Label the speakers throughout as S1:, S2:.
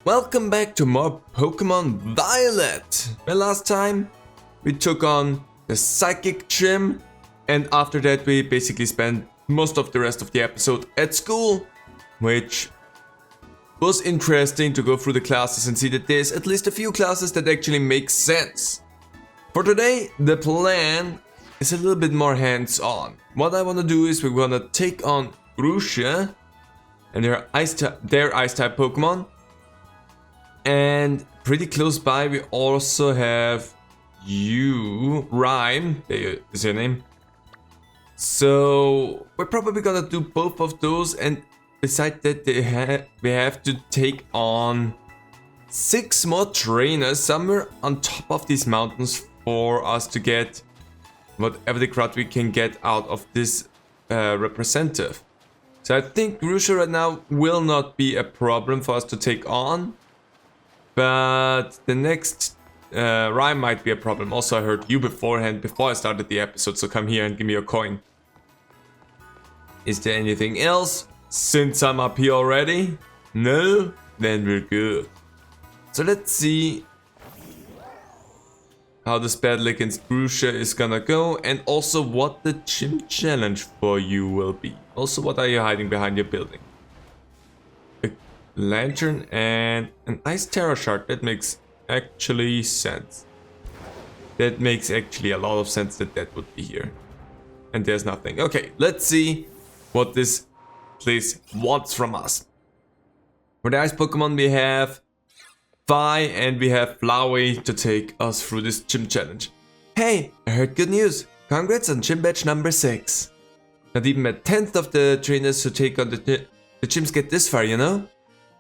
S1: Welcome back to more Pokemon Violet! Well, last time we took on the Psychic Gym, and after that we basically spent most of the rest of the episode at school, which was interesting to go through the classes and see that there's at least a few classes that actually make sense. For today, the plan is a little bit more hands-on. What I want to do is we're gonna take on Grusha and their Ice-type Pokemon. And pretty close by we also have Rhyme, there is your name. So we're probably gonna do both of those, and besides that we have to take on 6 more trainers somewhere on top of these mountains for us to get whatever the crowd we can get out of this representative. So I think Grusha right now will not be a problem for us to take on. But the next Rhyme might be a problem. Also, I heard you beforehand, before I started the episode, so come here and give me your coin. Is there anything else? Since I'm up here already? No? Then we're good. So let's see how this battle against Grusha is gonna go, and also what the gym challenge for you will be. Also, what are you hiding behind your building? Lantern and an Ice Terror Shard. That makes actually sense. That makes actually a lot of sense that would be here. And there's nothing. Okay, let's see what this place wants from us. For the Ice Pokemon we have Vi and we have Flowey to take us through this gym challenge. Hey, I heard good news. Congrats on gym badge number 6. Not even a 10th of the trainers who take on the gyms get this far, you know?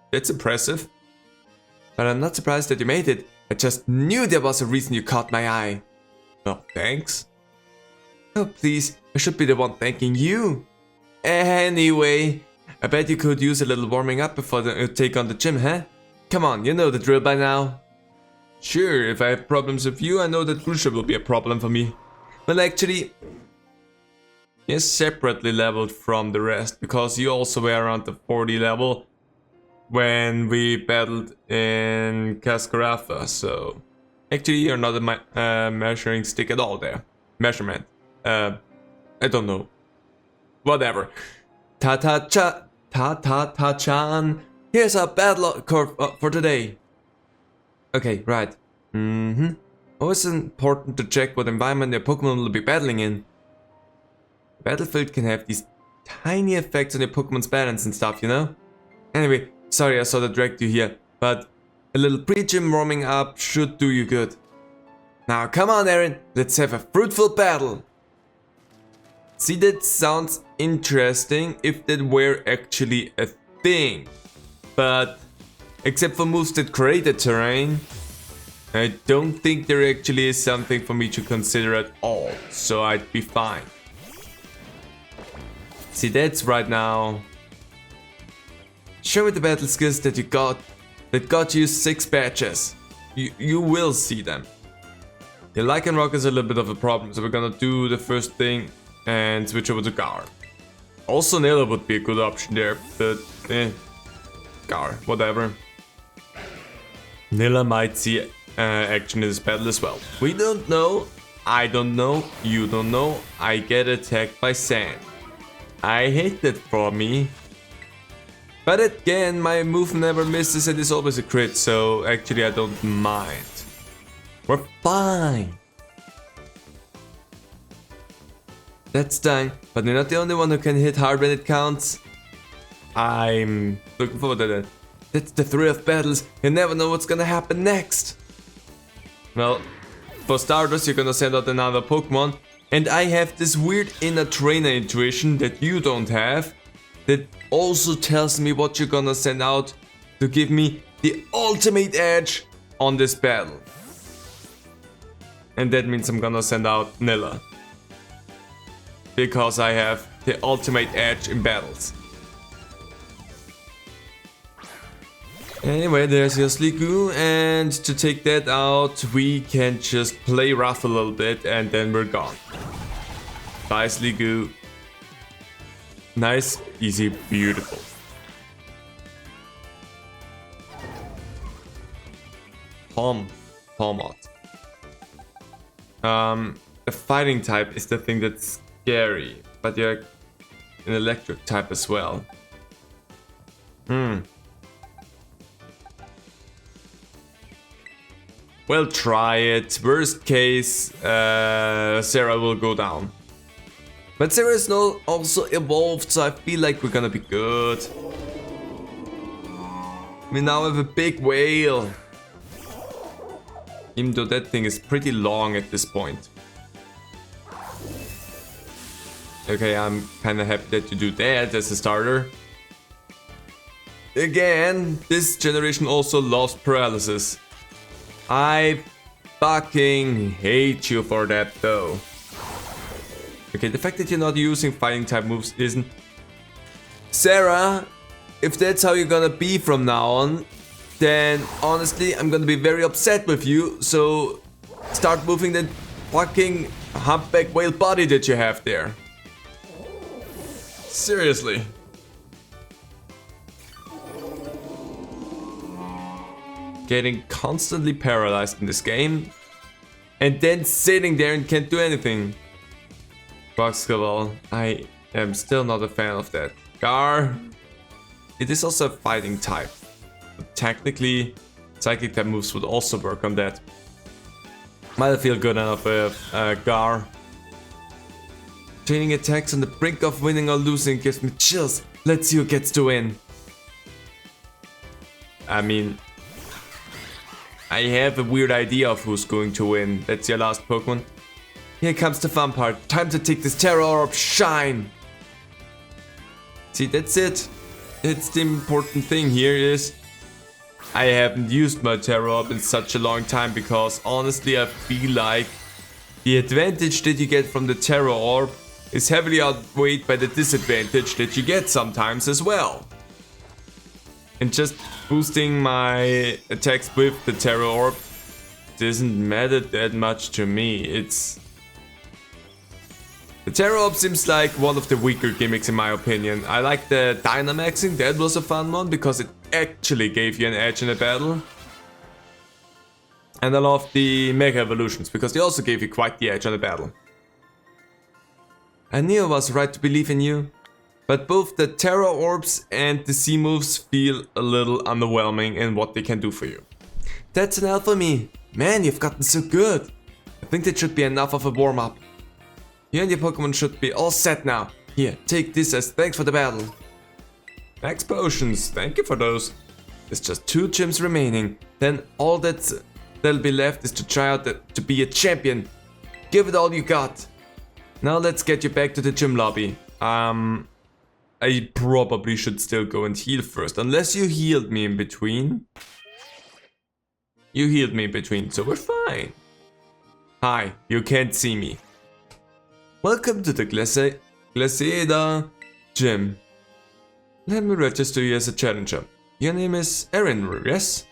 S1: That's impressive. But I'm not surprised that you made it. I just knew there was a reason you caught my eye. Oh, thanks. Oh, please. I should be the one thanking you. Anyway, I bet you could use a little warming up before you take on the gym, huh? Come on, you know the drill by now. Sure, if I have problems with you, I know that Grusha will be a problem for me. Well, actually, you're separately leveled from the rest, because you also were around the 40 level when we battled in Cascarafa, so actually you're not a measuring stick at all there. Measurement. I don't know. Whatever. Ta-ta-chan. Here's our battle curve for today. Okay, right. Always important to check what environment your Pokemon will be battling in. The battlefield can have these tiny effects on your Pokemon's balance and stuff, you know? Anyway, sorry I sort of dragged you here, but a little pre-gym warming up should do you good. Now come on Aaron, let's have a fruitful battle. See, that sounds interesting if that were actually a thing. But except for moves that create the terrain, I don't think there actually is something for me to consider at all, so I'd be fine. See, that's right now. Show me the battle skills that you got, that got you 6 badges. You will see them. The Lycanroc is a little bit of a problem, so we're gonna do the first thing and switch over to Gar. Also Nilla would be a good option there, but Gar, whatever. Nilla might see action in this battle as well. We don't know, I don't know, you don't know, I get attacked by sand. I hate that for me. But again, my move never misses and is always a crit, so actually I don't mind. We're fine. That's done, but you're not the only one who can hit hard when it counts. I'm looking forward to that. That's the thrill of battles, you never know what's gonna happen next. Well, for starters you're gonna send out another Pokemon, and I have this weird inner trainer intuition that you don't have, that also tells me what you're gonna send out to give me the ultimate edge on this battle. And that means I'm gonna send out Nilla, because I have the ultimate edge in battles. Anyway, there's your Sliggoo, and to take that out we can just play rough a little bit and then we're gone. Bye Sliggoo. Nice, easy, beautiful. Palmot. The fighting type is the thing that's scary, but you're an electric type as well. Well, try it. Worst case, Sarah will go down. But Sarah is now also evolved, so I feel like we're gonna be good. We now have a big whale. Even though that thing is pretty long at this point. Okay, I'm kinda happy that you do that as a starter. Again, this generation also loves paralysis. I fucking hate you for that though. Okay, the fact that you're not using fighting type moves isn't... Sarah, if that's how you're gonna be from now on, then honestly I'm gonna be very upset with you, so start moving that fucking humpback whale body that you have there. Seriously. Getting constantly paralyzed in this game and then sitting there and can't do anything. Boxcabal, I am still not a fan of that. Gar, it is also a fighting type. But technically, psychic type moves would also work on that. Might feel good enough with Gar. Training attacks on the brink of winning or losing gives me chills. Let's see who gets to win. I mean, I have a weird idea of who's going to win. That's your last Pokemon. Here comes the fun part. Time to take this Terra Orb shine. See, that's it. It's the important thing here is I haven't used my Terra Orb in such a long time because honestly I feel like the advantage that you get from the Terra Orb is heavily outweighed by the disadvantage that you get sometimes as well. And just boosting my attacks with the Terra Orb doesn't matter that much to me. The Terra Orb seems like one of the weaker gimmicks in my opinion. I like the Dynamaxing, that was a fun one because it actually gave you an edge in a battle. And I love the Mega Evolutions because they also gave you quite the edge on a battle. I knew I was right to believe in you. But both the Terra Orbs and the C moves feel a little underwhelming in what they can do for you. That's an L for me. Man, you've gotten so good. I think that should be enough of a warm-up. You and your Pokemon should be all set now. Here, take this as thanks for the battle. Max Potions, thank you for those. There's just 2 gyms remaining. Then all that'll be left is to try out to be a champion. Give it all you got. Now let's get you back to the gym lobby. I probably should still go and heal first, unless you healed me in between. You healed me in between, so we're fine. Hi, you can't see me. Welcome to the Glaceda Gym. Let me register you as a challenger. Your name is Erin, yes?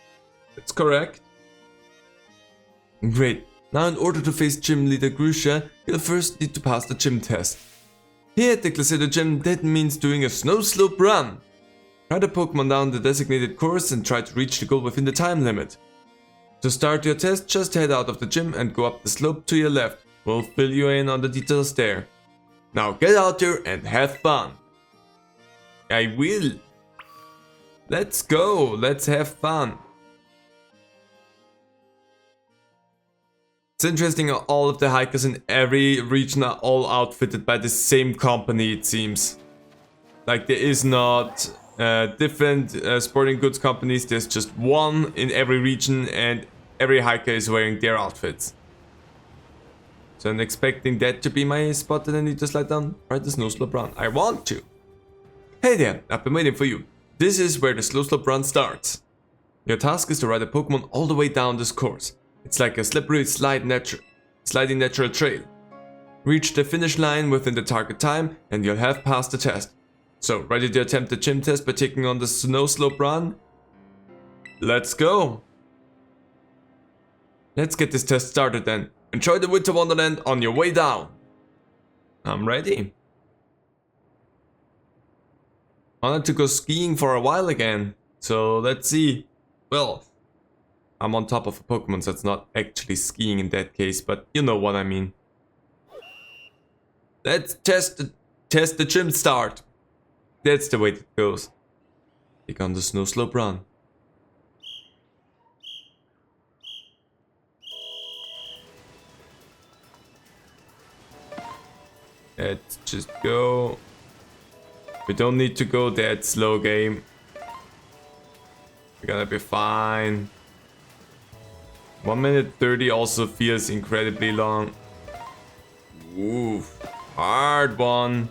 S1: That's correct. Great. Now in order to face gym leader Grusha, you'll first need to pass the gym test. Here at the Glaceda Gym, that means doing a snow slope run. Ride a Pokemon down the designated course and try to reach the goal within the time limit. To start your test, just head out of the gym and go up the slope to your left. We'll fill you in on the details there. Now get out there and have fun. I will. Let's go, let's have fun. It's interesting how all of the hikers in every region are all outfitted by the same company, it seems. Like there is not different sporting goods companies, there's just one in every region and every hiker is wearing their outfits. So I'm expecting that to be my spot that I need to slide down. Ride the snow slope run. I want to. Hey there, I've been waiting for you. This is where the slow slope run starts. Your task is to ride a Pokemon all the way down this course. It's like a slippery sliding natural trail. Reach the finish line within the target time and you'll have passed the test. So, ready to attempt the gym test by taking on the snow slope run? Let's go! Let's get this test started then. Enjoy the Winter Wonderland on your way down. I'm ready. I wanted to go skiing for a while again. So, let's see. Well, I'm on top of a Pokemon, so it's not actually skiing in that case, but you know what I mean. Let's test the gym start. That's the way it goes. Take on the snow slope run. Let's just go. We don't need to go that slow, game. We're gonna be fine. 1 minute 30 also feels incredibly long. Oof. Hard one.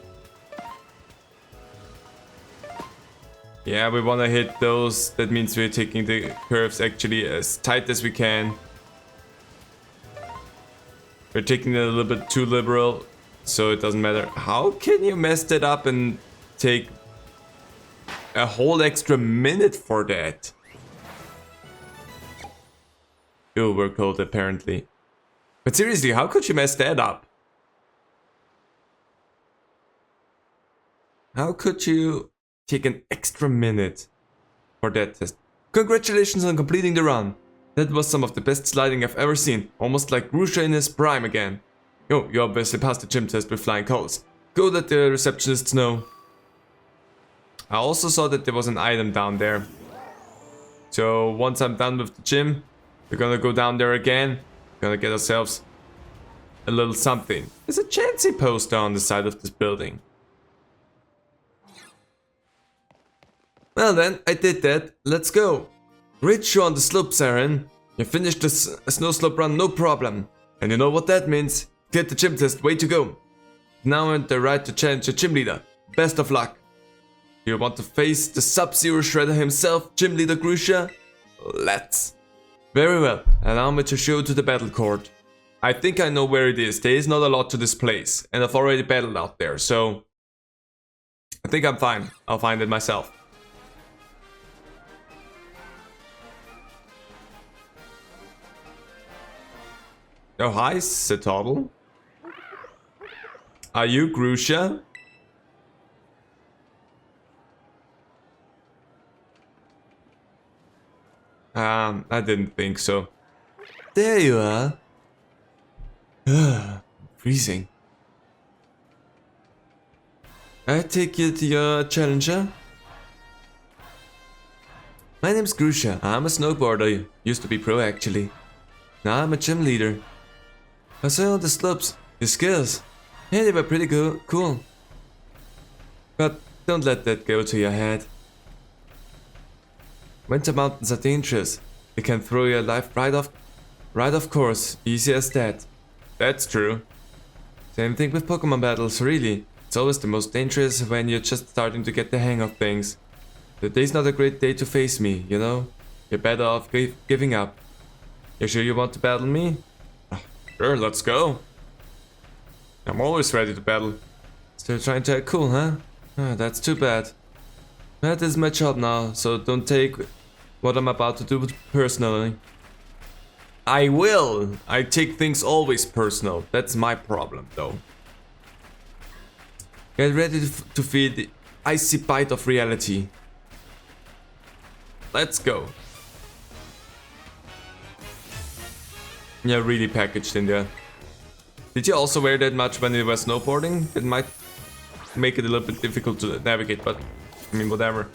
S1: Yeah, we wanna hit those. That means we're taking the curves actually as tight as we can. We're taking it a little bit too liberal, so it doesn't matter. How can you mess that up and take a whole extra minute for that? Ew, we're cold apparently. But seriously, how could you mess that up? How could you take an extra minute for that test? Congratulations on completing the run. That was some of the best sliding I've ever seen. Almost like Grusha in his prime again. Oh, you obviously passed the gym test with flying colors. Go let the receptionists know. I also saw that there was an item down there. So once I'm done with the gym, we're gonna go down there again. Gonna get ourselves a little something. There's a Chansey poster on the side of this building. Well then, I did that. Let's go. Great show on the slopes, Aaron. You finished the snow slope run no problem. And you know what that means? Cleared the gym test, way to go. Now earned the right to challenge your gym leader. Best of luck. You want to face the Sub-Zero Shredder himself, Gym Leader Grusha? Let's. Very well, allow me to show you to the battle court. I think I know where it is. There is not a lot to this place, and I've already battled out there, so I think I'm fine. I'll find it myself. Oh, hi, Citadel. Are you Grusha? I didn't think so. There you are. Freezing. I take it you're a challenger? My name's Grusha. I'm a snowboarder. Used to be pro actually. Now I'm a gym leader. I saw on the slopes. Your skills. Yeah, they were pretty cool. But don't let that go to your head. Winter mountains are dangerous. They can throw your life right off course. Easy as that. That's true. Same thing with Pokemon battles, really. It's always the most dangerous when you're just starting to get the hang of things. Today's not a great day to face me, you know? You're better off giving up. You sure you want to battle me? Sure, let's go. I'm always ready to battle. Still trying to act cool, huh? That's too bad. That is my job now, so don't take what I'm about to do personally. I will! I take things always personal. That's my problem, though. Get ready to feel the icy bite of reality. Let's go. Yeah, really packaged in there. Did you also wear that much when you were snowboarding? It might make it a little bit difficult to navigate, but I mean, whatever.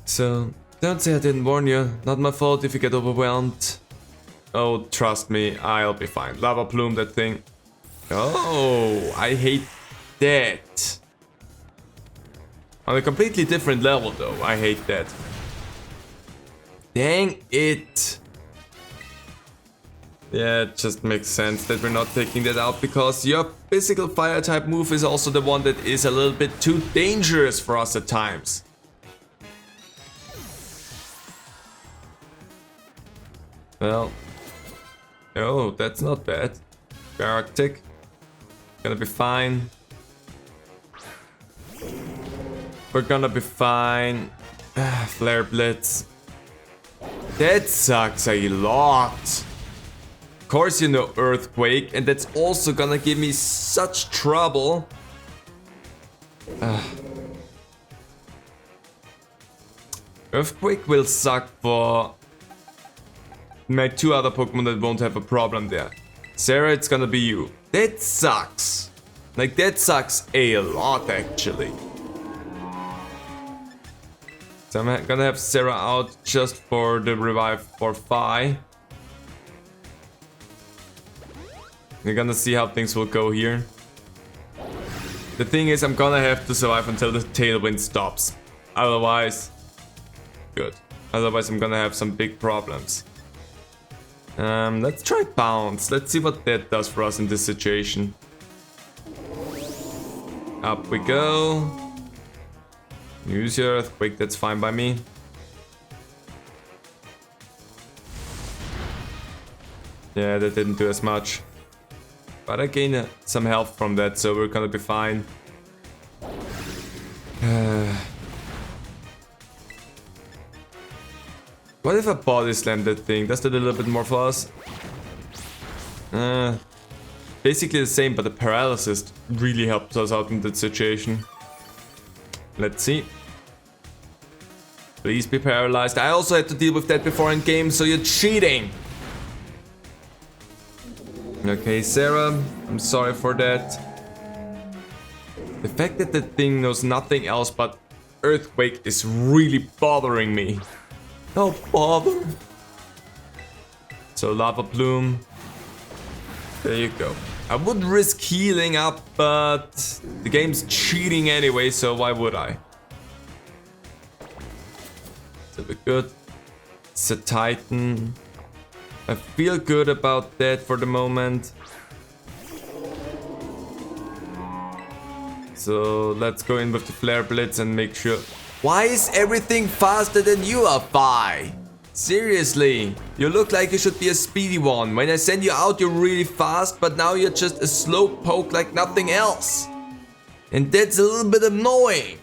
S1: So, don't say I didn't warn you. Not my fault if you get overwhelmed. Oh, trust me, I'll be fine. Lava plume, that thing. Oh, I hate that. On a completely different level, though. I hate that. Dang it. Yeah, it just makes sense that we're not taking that out because your physical fire type move is also the one that is a little bit too dangerous for us at times. Well, oh, that's not bad. Arctic, gonna be fine. We're gonna be fine. Flare Blitz. That sucks a lot. Of course you know Earthquake, and that's also gonna give me such trouble. Earthquake will suck for my 2 other Pokemon that won't have a problem there. Sarah, it's gonna be you. That sucks. Like, that sucks a lot, actually. So I'm gonna have Sarah out just for the revive for Phi. We're gonna see how things will go here. The thing is, I'm gonna have to survive until the tailwind stops. Otherwise, good. Otherwise, I'm gonna have some big problems. Let's try Bounce. Let's see what that does for us in this situation. Up we go. Use your Earthquake, that's fine by me. Yeah, that didn't do as much. But I gained some health from that, so we're gonna be fine. What if I body slam that thing? Does that a little bit more for us? Basically the same, but the paralysis really helps us out in that situation. Let's see. Please be paralyzed. I also had to deal with that before in game, so you're cheating. Okay, Sarah, I'm sorry for that. The fact that the thing knows nothing else but Earthquake is really bothering me. Oh, bother. So Lava Plume. There you go. I would risk healing up, but the game's cheating anyway, so why would I? So we're good. It's a Titan. I feel good about that for the moment. So let's go in with the Flare Blitz and make sure. Why is everything faster than you are, Phi? Seriously, you look like you should be a speedy one. When I send you out, you're really fast, but now you're just a slow poke like nothing else. And that's a little bit annoying.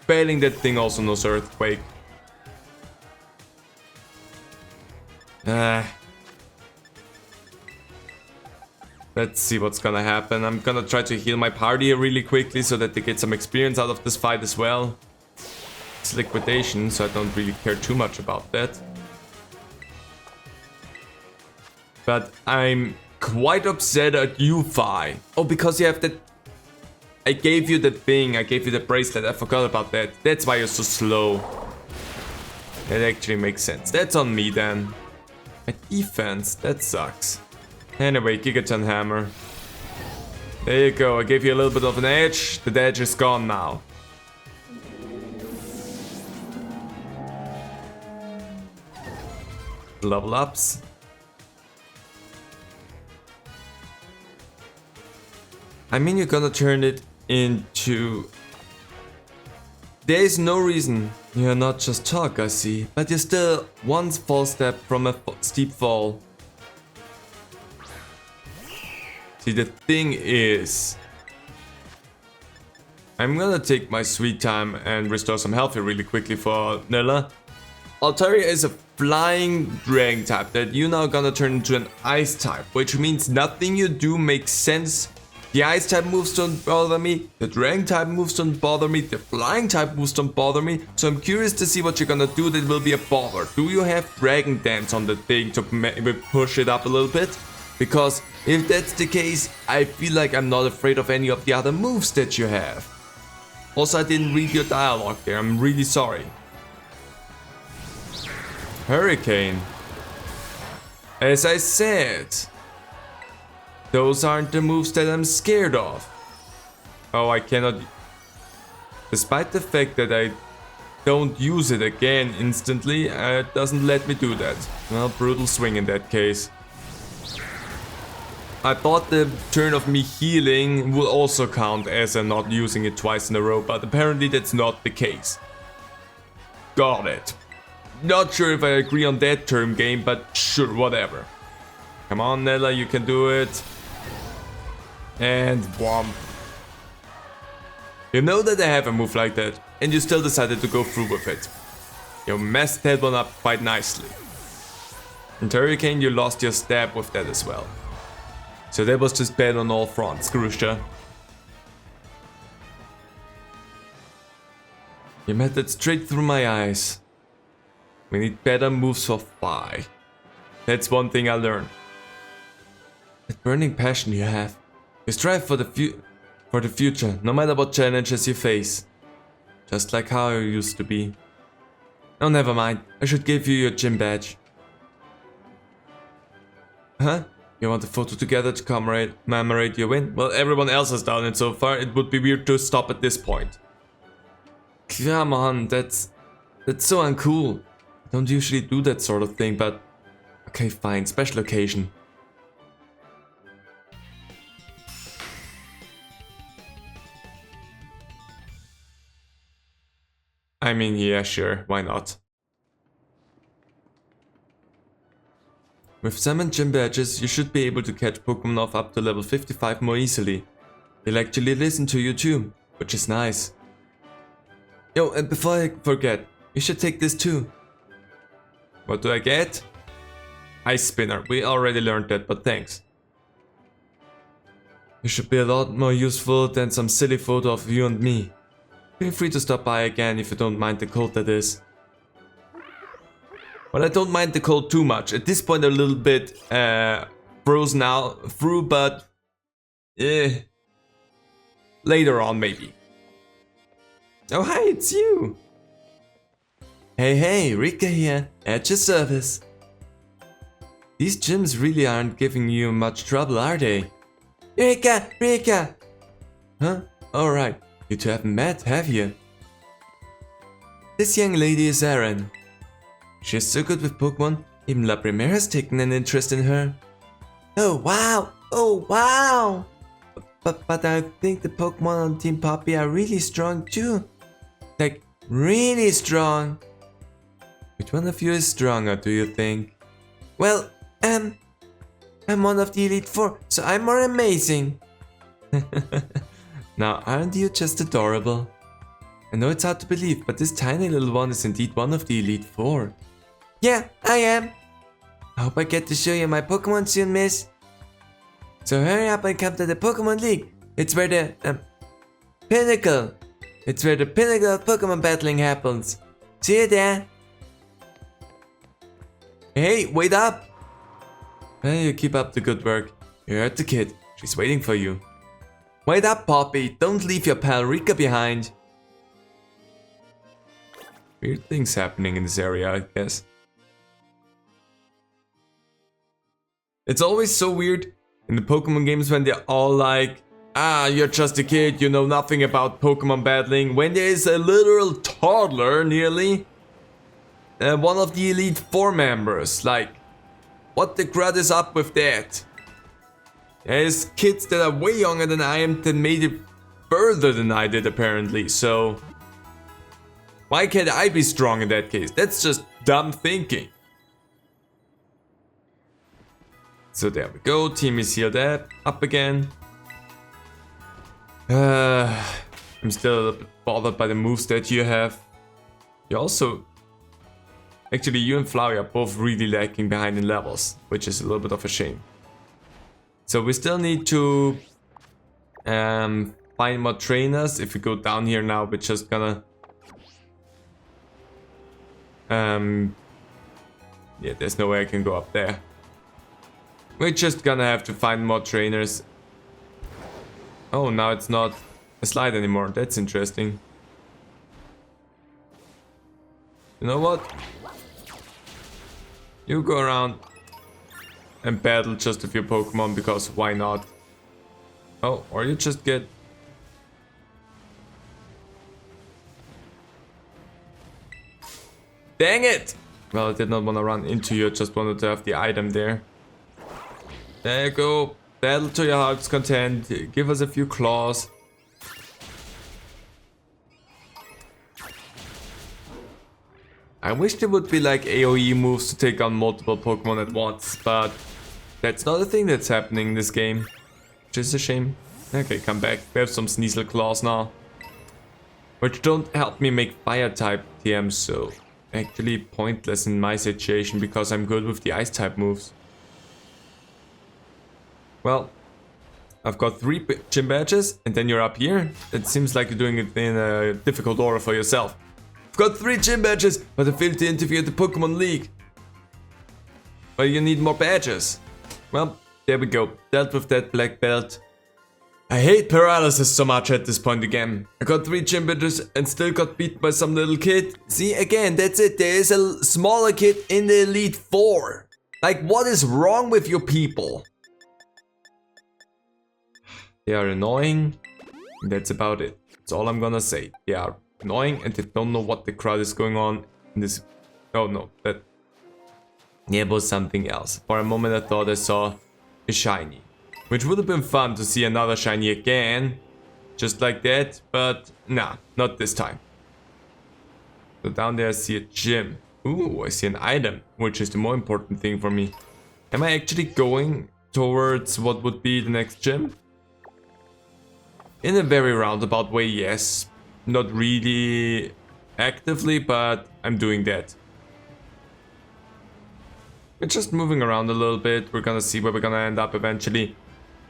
S1: Failing that thing also knows Earthquake. Let's see what's gonna happen. I'm gonna try to heal my party here really quickly so that they get some experience out of this fight as well. It's liquidation, so I don't really care too much about that. But I'm quite upset at you, Phi. Oh, because you have that... I gave you the thing, I gave you the bracelet, I forgot about that. That's why you're so slow. That actually makes sense. That's on me then. My defense, that sucks. Anyway, Gigaton Hammer. There you go, I gave you a little bit of an edge. The edge is gone now. Level ups. I mean, you're gonna turn it into... There is no reason you're not just talk, I see. But you're still one false step from a steep fall. See, the thing is... I'm gonna take my sweet time and restore some health here really quickly for Nilla. Altaria is a flying dragon type that you're now gonna turn into an ice type, which means nothing you do makes sense. The ice type moves don't bother me, the dragon type moves don't bother me, the flying type moves don't bother me, so I'm curious to see what you're gonna do that will be a bother. Do you have Dragon Dance on the thing to maybe push it up a little bit? Because if that's the case, I feel like I'm not afraid of any of the other moves that you have. Also, I didn't read your dialogue there, I'm really sorry. Hurricane. As I said, those aren't the moves that I'm scared of. Oh, I cannot... Despite the fact that I don't use it again instantly, it doesn't let me do that. Well, Brutal Swing in that case. I thought the turn of me healing will also count as I'm not using it twice in a row, but apparently that's not the case. Got it. Not sure if I agree on that term game, but sure, whatever. Come on, Nella, you can do it. And whomp. You know that I have a move like that, and you still decided to go through with it. You messed that one up quite nicely. In Hurricane, you lost your stab with that as well. So that was just bad on all fronts, Grusha. You met that straight through my eyes. We need better moves for Phi. That's one thing I learned. That burning passion you have. You strive for the future, no matter what challenges you face. Just like how you used to be. Oh, never mind. I should give you your gym badge. Huh? You want a photo together to commemorate your win? Well, everyone else has done it so far. It would be weird to stop at this point. Come on, that's so uncool. I don't usually do that sort of thing, but... Okay, fine. Special occasion. I mean, yeah, sure. Why not? With summoned gym badges, you should be able to catch Pokémon off up to level 55 more easily. They'll actually listen to you too, which is nice. Yo, and before I forget, you should take this too. What do I get? Ice Spinner. We already learned that, but thanks. You should be a lot more useful than some silly photo of you and me. Feel free to stop by again if you don't mind the cold, that is. Well, I don't mind the cold too much. At this point, a little bit frozen out through, but later on maybe. Oh, hi, it's you. Hey, Rika here, at your service. These gyms really aren't giving you much trouble, are they? Rika! Huh? Alright, you two haven't met, have you? This young lady is Erin. She's so good with Pokémon, even La Primera has taken an interest in her. Oh wow! But I think the Pokémon on Team Poppy are really strong too. Like, really strong. Which one of you is stronger, do you think? Well, I'm one of the Elite Four, so I'm more amazing. Now, aren't you just adorable? I know it's hard to believe, but this tiny little one is indeed one of the Elite Four. Yeah, I am. I hope I get to show you my Pokémon soon, miss. So hurry up and come to the Pokémon League. It's where the pinnacle. It's where the pinnacle of Pokémon battling happens. See you there. Hey, wait up. Well, you keep up the good work. You heard the kid. She's waiting for you. Wait up, Poppy. Don't leave your pal Rika behind. Weird things happening in this area, I guess. It's always so weird in the Pokemon games when they're all like, you're just a kid, you know nothing about Pokemon battling. When there is a literal toddler, nearly, one of the Elite Four members, like, what the crud is up with that? There's kids that are way younger than I am that made it further than I did apparently, so... Why can't I be strong in that case? That's just dumb thinking. So there we go, team is healed up again. I'm still a little bit bothered by the moves that you have. You also... Actually, you and Flowey are both really lacking behind in levels, which is a little bit of a shame. So we still need to find more trainers. If we go down here now, we're just gonna... yeah, there's no way I can go up there. We're just gonna have to find more trainers. Oh, now it's not a slide anymore. That's interesting. You know what? You go around and battle just a few Pokemon, because why not? Oh, or you just get... Dang it! Well, I did not want to run into you, just wanted to have the item there. There you go. Battle to your heart's content. Give us a few claws. I wish there would be like AoE moves to take on multiple Pokemon at once, but that's not a thing that's happening in this game. Which is a shame. Okay, come back. We have some Sneasel claws now. Which don't help me make fire type TMs, so actually pointless in my situation because I'm good with the ice type moves. Well, I've got 3 gym badges and then you're up here. It seems like you're doing it in a difficult order for yourself. I've got 3 gym badges, but I failed to interview at the Pokemon League. But you need more badges. Well, there we go. Dealt with that black belt. I hate paralysis so much at this point again. I got 3 gym badges and still got beat by some little kid. See, again, that's it. There is a smaller kid in the Elite 4. Like, what is wrong with you people? They are annoying. That's about it. That's all I'm gonna say. They are annoying and they don't know what the crowd is going on in this. Oh no, that was something else. For a moment I thought I saw a shiny, which would have been fun to see another shiny again, just like that, but nah, not this time. So down there I see a gym. Ooh, I see an item, which is the more important thing for me. Am I actually going towards what would be the next gym? In a very roundabout way, yes. Not really actively, but I'm doing that. We're just moving around a little bit. We're gonna see where we're gonna end up eventually.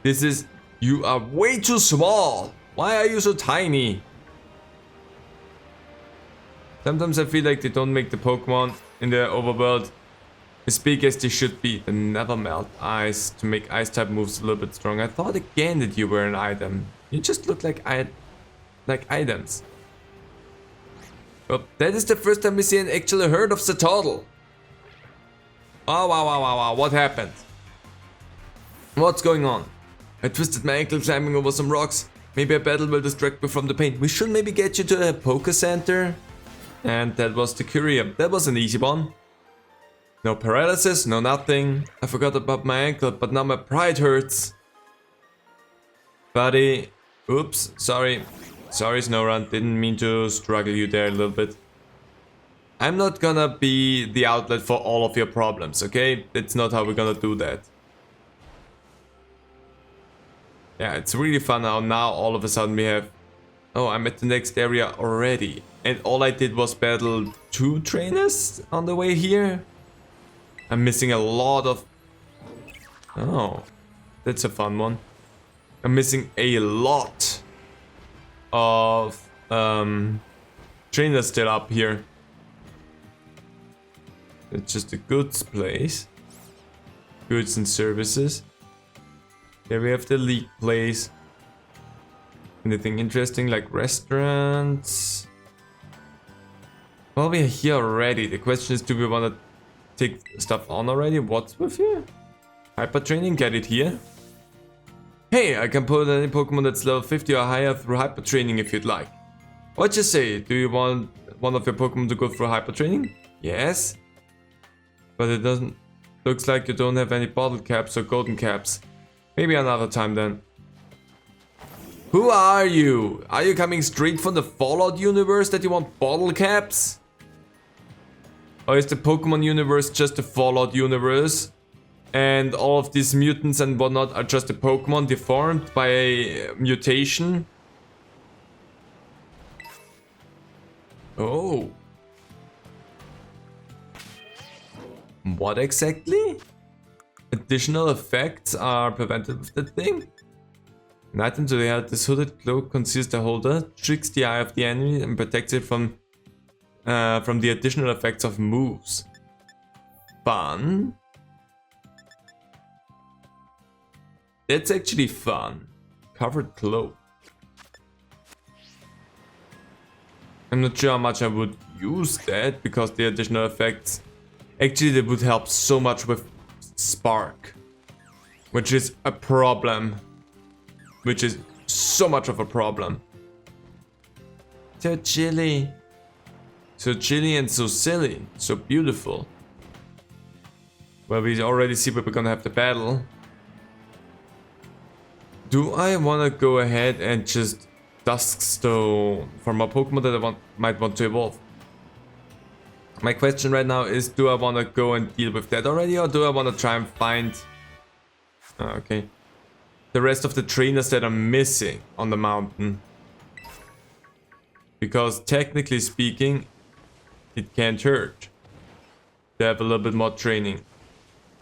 S1: This is... You are way too small! Why are you so tiny? Sometimes I feel like they don't make the Pokemon in the overworld as big as they should be. They never melt ice to make ice type moves a little bit stronger. I thought again that you were an item. You just look like items. Oh, that is the first time we see an actual herd of the turtle. Oh wow, what happened? What's going on? I twisted my ankle climbing over some rocks. Maybe a battle will distract me from the pain. We should maybe get you to a Poke Center. And that was the Curium. That was an easy one. No paralysis, no nothing. I forgot about my ankle, but now my pride hurts. Buddy. Oops, sorry. Sorry, Snowrun. Didn't mean to struggle you there a little bit. I'm not gonna be the outlet for all of your problems, okay? That's not how we're gonna do that. Yeah, it's really fun how now all of a sudden we have... Oh, I'm at the next area already. And all I did was battle 2 trainers on the way here. I'm missing a lot of... Oh, that's a fun one. I'm missing a lot of trainers still up here. It's just a goods place. Goods and services. Here we have the league place. Anything interesting like restaurants? Well, we are here already. The question is, do we want to take stuff on already? What's with here? Hyper training, get it here. Hey, I can put any Pokemon that's level 50 or higher through hyper training if you'd like. What you say? Do you want one of your Pokemon to go through hyper training? Yes. But it doesn't... Looks like you don't have any bottle caps or golden caps. Maybe another time then. Who are you? Are you coming straight from the Fallout universe that you want bottle caps? Or is the Pokemon universe just the Fallout universe? And all of these mutants and whatnot are just a Pokemon deformed by a mutation? Oh. What exactly? Additional effects are prevented with that thing? An item to wear, this hooded cloak conceals the holder, tricks the eye of the enemy and protects it from the additional effects of moves. Fun. That's actually fun. Covered cloak. I'm not sure how much I would use that because the additional effects actually they would help so much with Spark, which is a problem. Which is so much of a problem. So chilly. So chilly and so silly. So beautiful. Well, we already see where we're gonna have the battle. Do I wanna go ahead and just Duskstone for my Pokemon that I might want to evolve? My question right now is, do I wanna go and deal with that already, or do I wanna try and find... okay. The rest of the trainers that are missing on the mountain. Because technically speaking, it can't hurt. They have a little bit more training.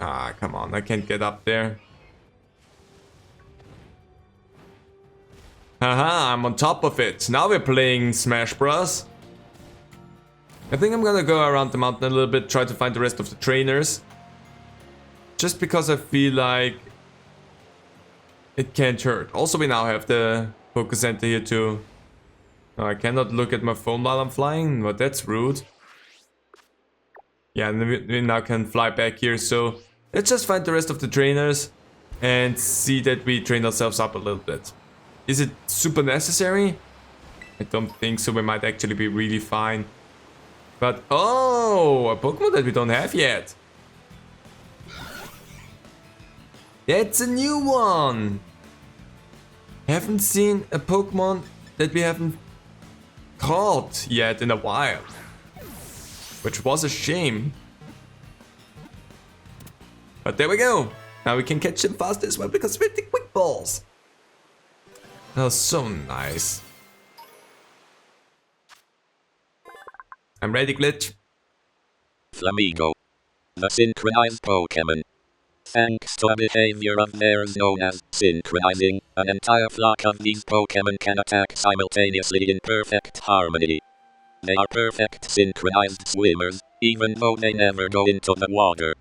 S1: Ah, come on, I can't get up there. Haha, I'm on top of it. Now we're playing Smash Bros. I think I'm gonna go around the mountain a little bit, try to find the rest of the trainers. just because I feel like it can't hurt. Also, we now have the focus center here too. Oh, I cannot look at my phone while I'm flying, but that's rude. Yeah, and we now can fly back here, so let's just find the rest of the trainers and see that we train ourselves up a little bit. Is it super necessary? I don't think so, we might actually be really fine. But, oh, a Pokemon that we don't have yet. That's a new one! Haven't seen a Pokemon that we haven't caught yet in a while. Which was a shame. But there we go. Now we can catch them fast as well because we're the quick balls. That was so nice. I'm ready, Glitch.
S2: Flamigo. The synchronized Pokémon. Thanks to a behavior of theirs known as synchronizing, an entire flock of these Pokémon can attack simultaneously in perfect harmony. They are perfect synchronized swimmers, even though they never go into the water.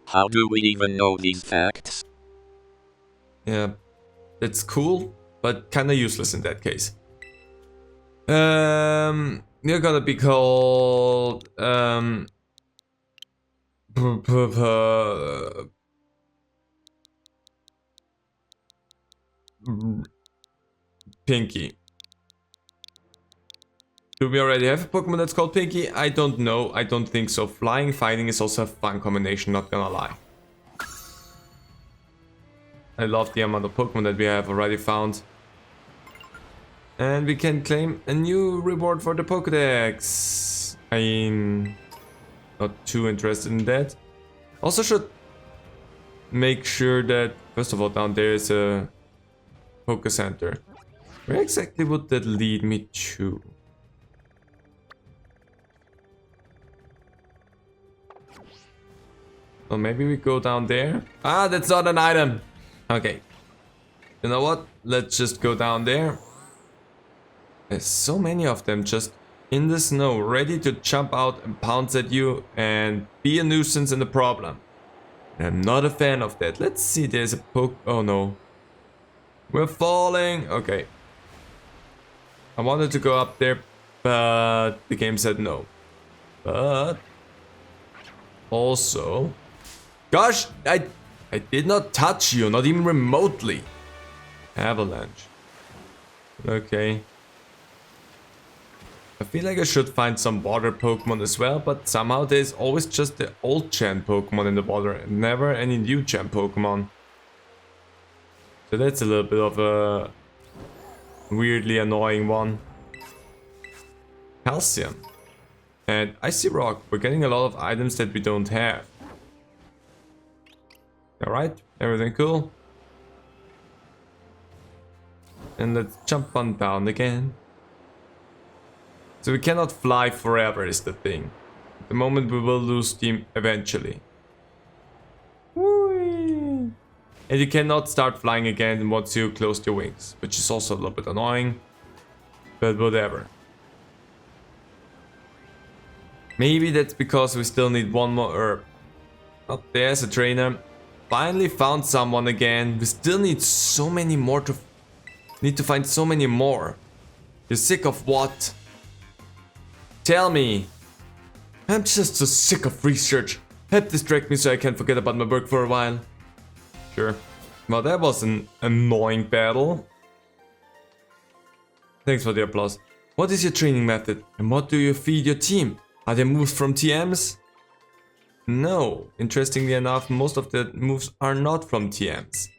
S2: How do we even know these facts?
S1: Yeah, that's cool, but kinda useless in that case. You're gonna be called Pinky. Do we already have a Pokemon that's called Pinky? I don't know. I don't think so. Flying, fighting is also a fun combination, not gonna lie. I love the amount of Pokemon that we have already found. And we can claim a new reward for the Pokédex. I'm not too interested in that. Also should make sure that, first of all, down there is a Poké Center. Where exactly would that lead me to? Well, maybe we go down there. Ah, that's not an item. Okay. You know what? Let's just go down there. There's so many of them just in the snow, ready to jump out and pounce at you and be a nuisance and a problem. And I'm not a fan of that. Let's see, there's a oh no. We're falling. Okay. I wanted to go up there, but the game said no. But also, gosh, I did not touch you, not even remotely. Avalanche. Okay. I feel like I should find some water Pokemon as well, but somehow there's always just the old gen Pokemon in the water and never any new gen Pokemon. So that's a little bit of a weirdly annoying one. Calcium. And Icy Rock. We're getting a lot of items that we don't have. Alright, everything cool. And let's jump on down again. So we cannot fly forever is the thing. At the moment we will lose steam eventually. Whee! And you cannot start flying again once you close your wings, which is also a little bit annoying. But whatever. Maybe that's because we still need one more herb. Oh, there's a trainer. Finally found someone again. We still need so many more to... Need to find so many more. You're sick of what? Tell me. I'm just so sick of research. Help distract me so I can forget about my work for a while. Sure. Well, that was an annoying battle. Thanks for the applause. What is your training method? And what do you feed your team? Are there moves from TMs? No. Interestingly enough, most of the moves are not from TMs.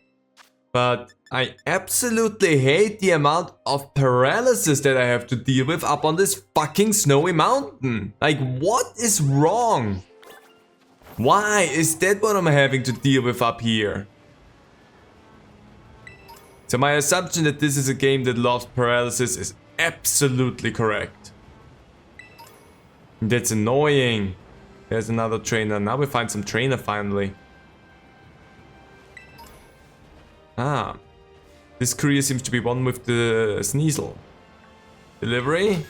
S1: But I absolutely hate the amount of paralysis that I have to deal with up on this fucking snowy mountain. Like, what is wrong? Why is that what I'm having to deal with up here? So my assumption that this is a game that loves paralysis is absolutely correct. That's annoying. There's another trainer. Now we find some trainer finally. Ah. This courier seems to be one with the Sneasel. Delivery?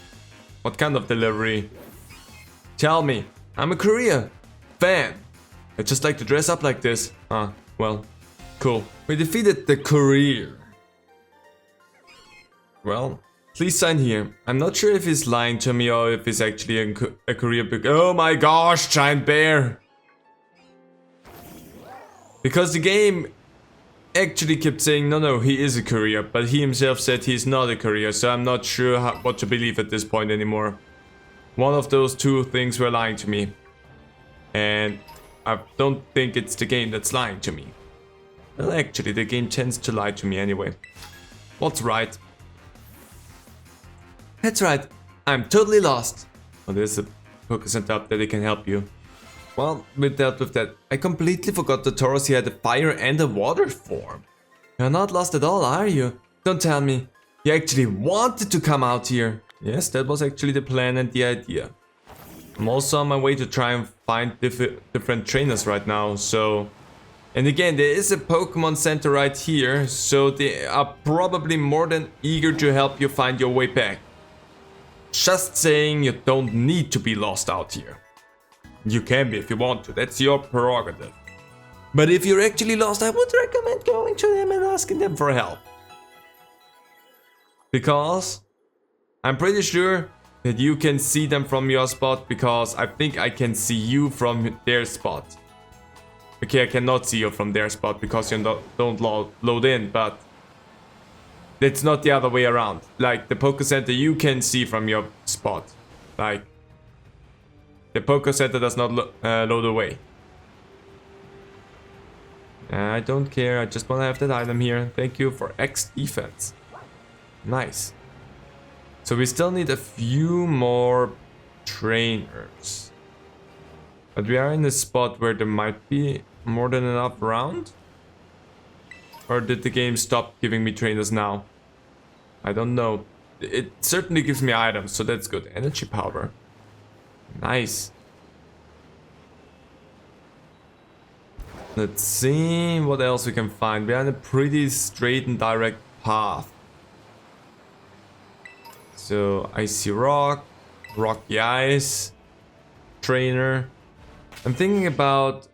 S1: What kind of delivery? Tell me. I'm a courier. Fan. I just like to dress up like this. Ah, well, cool. We defeated the courier. Well, please sign here. I'm not sure if he's lying to me or if he's actually a courier. Oh my gosh, giant bear! Because the game actually kept saying, no, he is a courier, but he himself said he's not a courier, so I'm not sure what to believe at this point anymore. One of those two things were lying to me. And I don't think it's the game that's lying to me. Well, actually, the game tends to lie to me anyway. What's right? That's right, I'm totally lost. Oh, there's a Poké Center up there that can help you. Well, we dealt with that. I completely forgot the Tauros he had a fire and a water form. You're not lost at all, are you? Don't tell me. You actually wanted to come out here. Yes, that was actually the plan and the idea. I'm also on my way to try and find different trainers right now, so... And again, there is a Pokemon Center right here, so they are probably more than eager to help you find your way back. Just saying, you don't need to be lost out here. You can be if you want to, that's your prerogative. But if you're actually lost, I would recommend going to them and asking them for help. Because I'm pretty sure that you can see them from your spot, because I think I can see you from their spot. Okay, I cannot see you from their spot because you don't load in, but it's not the other way around. Like the Poké Center you can see from your spot. Like the Poké Center does not load away. I don't care, I just want to have that item here. Thank you for X defense. Nice. So we still need a few more trainers. But we are in a spot where there might be more than enough around. Or did the game stop giving me trainers now? I don't know. It certainly gives me items, so that's good. Energy powder. Nice. Let's see what else we can find. We are on a pretty straight and direct path. So, icy rock, rocky ice, trainer. I'm thinking about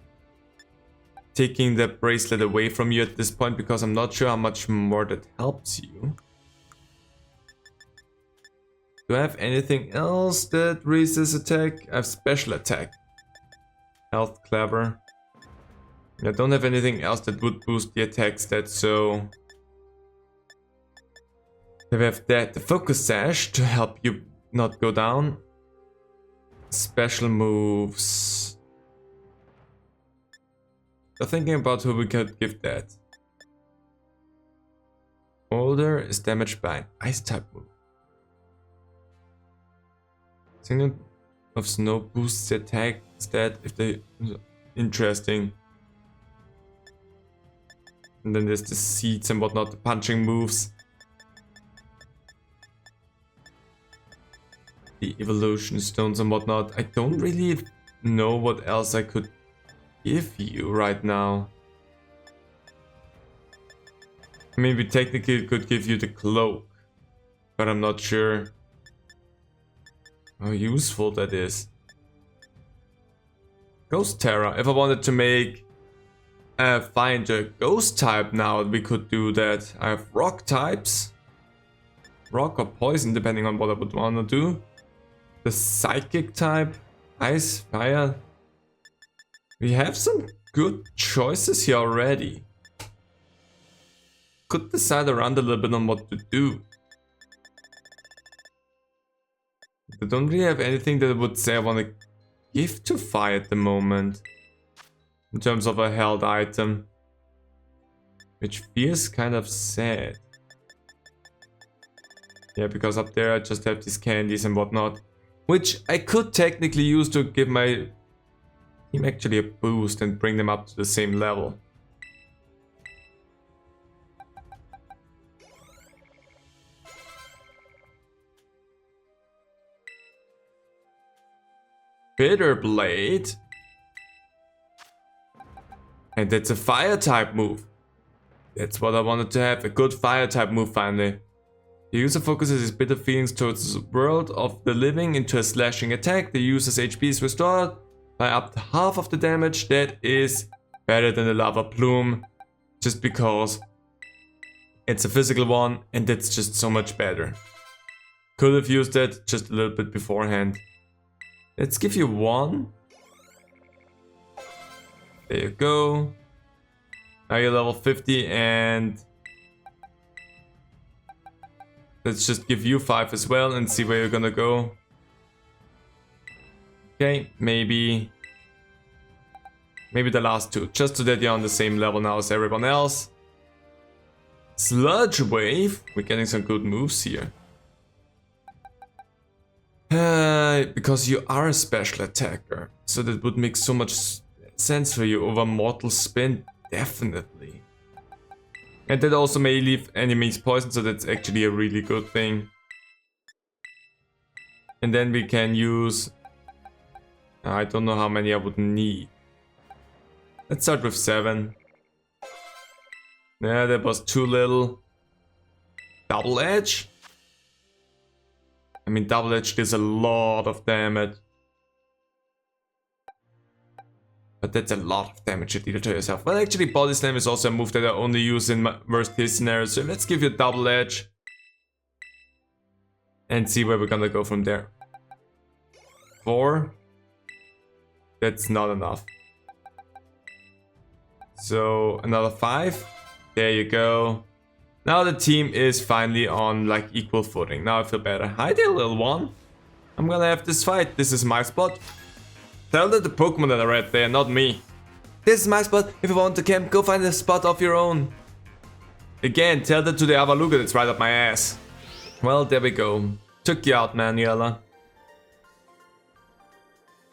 S1: taking the bracelet away from you at this point because I'm not sure how much more that helps you. Do I have anything else that raises attack? I have special attack. Health, clever. I don't have anything else that would boost the attack stat, so... We have that, the focus sash to help you not go down. Special moves. I'm thinking about who we could give that. Older is damaged by an ice type move. Single of snow boosts the attack stat if they... Interesting. And then there's the seeds and whatnot, the punching moves. The evolution stones and whatnot. I don't really know what else I could give you right now. I mean, we technically could give you the cloak, but I'm not sure how useful that is. Ghost Terra. If I wanted to make find a ghost type now, we could do that. I have rock types. Rock or poison, depending on what I would want to do. The psychic type, ice, fire. We have some good choices here already. Could decide around a little bit on what to do. I don't really have anything that I would say I want to give to fire at the moment. In terms of a held item. Which feels kind of sad. Yeah, because up there I just have these candies and whatnot. Which I could technically use to give my team actually a boost and bring them up to the same level. Bitter Blade. And that's a fire type move. That's what I wanted to have, a good fire type move finally. The user focuses his bitter feelings towards the world of the living into a slashing attack. The user's HP is restored. by up to half of the damage. That is better than the lava plume, just because it's a physical one and that's just so much better. Could have used that just a little bit beforehand. Let's give you 1. There you go. Now you're level 50 and let's just give you 5 as well and see where you're gonna go. Okay, maybe the last 2, just so that you're on the same level now as everyone else. Sludge Wave, we're getting some good moves here. Because you are a special attacker, so that would make so much sense for you over Mortal Spin, definitely. And that also may leave enemies poisoned, so that's actually a really good thing. And then we can use... I don't know how many I would need. Let's start with 7. Yeah, that was too little. Double Edge? I mean, Double Edge does a lot of damage. But that's a lot of damage you deal to yourself. Well, actually, Body Slam is also a move that I only use in my worst case scenario. So let's give you Double Edge. And see where we're gonna go from there. 4. That's not enough. So another 5. There you go. Now the team is finally on like equal footing. Now I feel better. Hi there, little one. I'm gonna have this fight. This is my spot. Tell that the Pokemon that are right there, not me. This is my spot. If you want to camp, go find a spot of your own. Again, tell that to the Avaluga that's right up my ass. Well, there we go. Took you out, Manuela.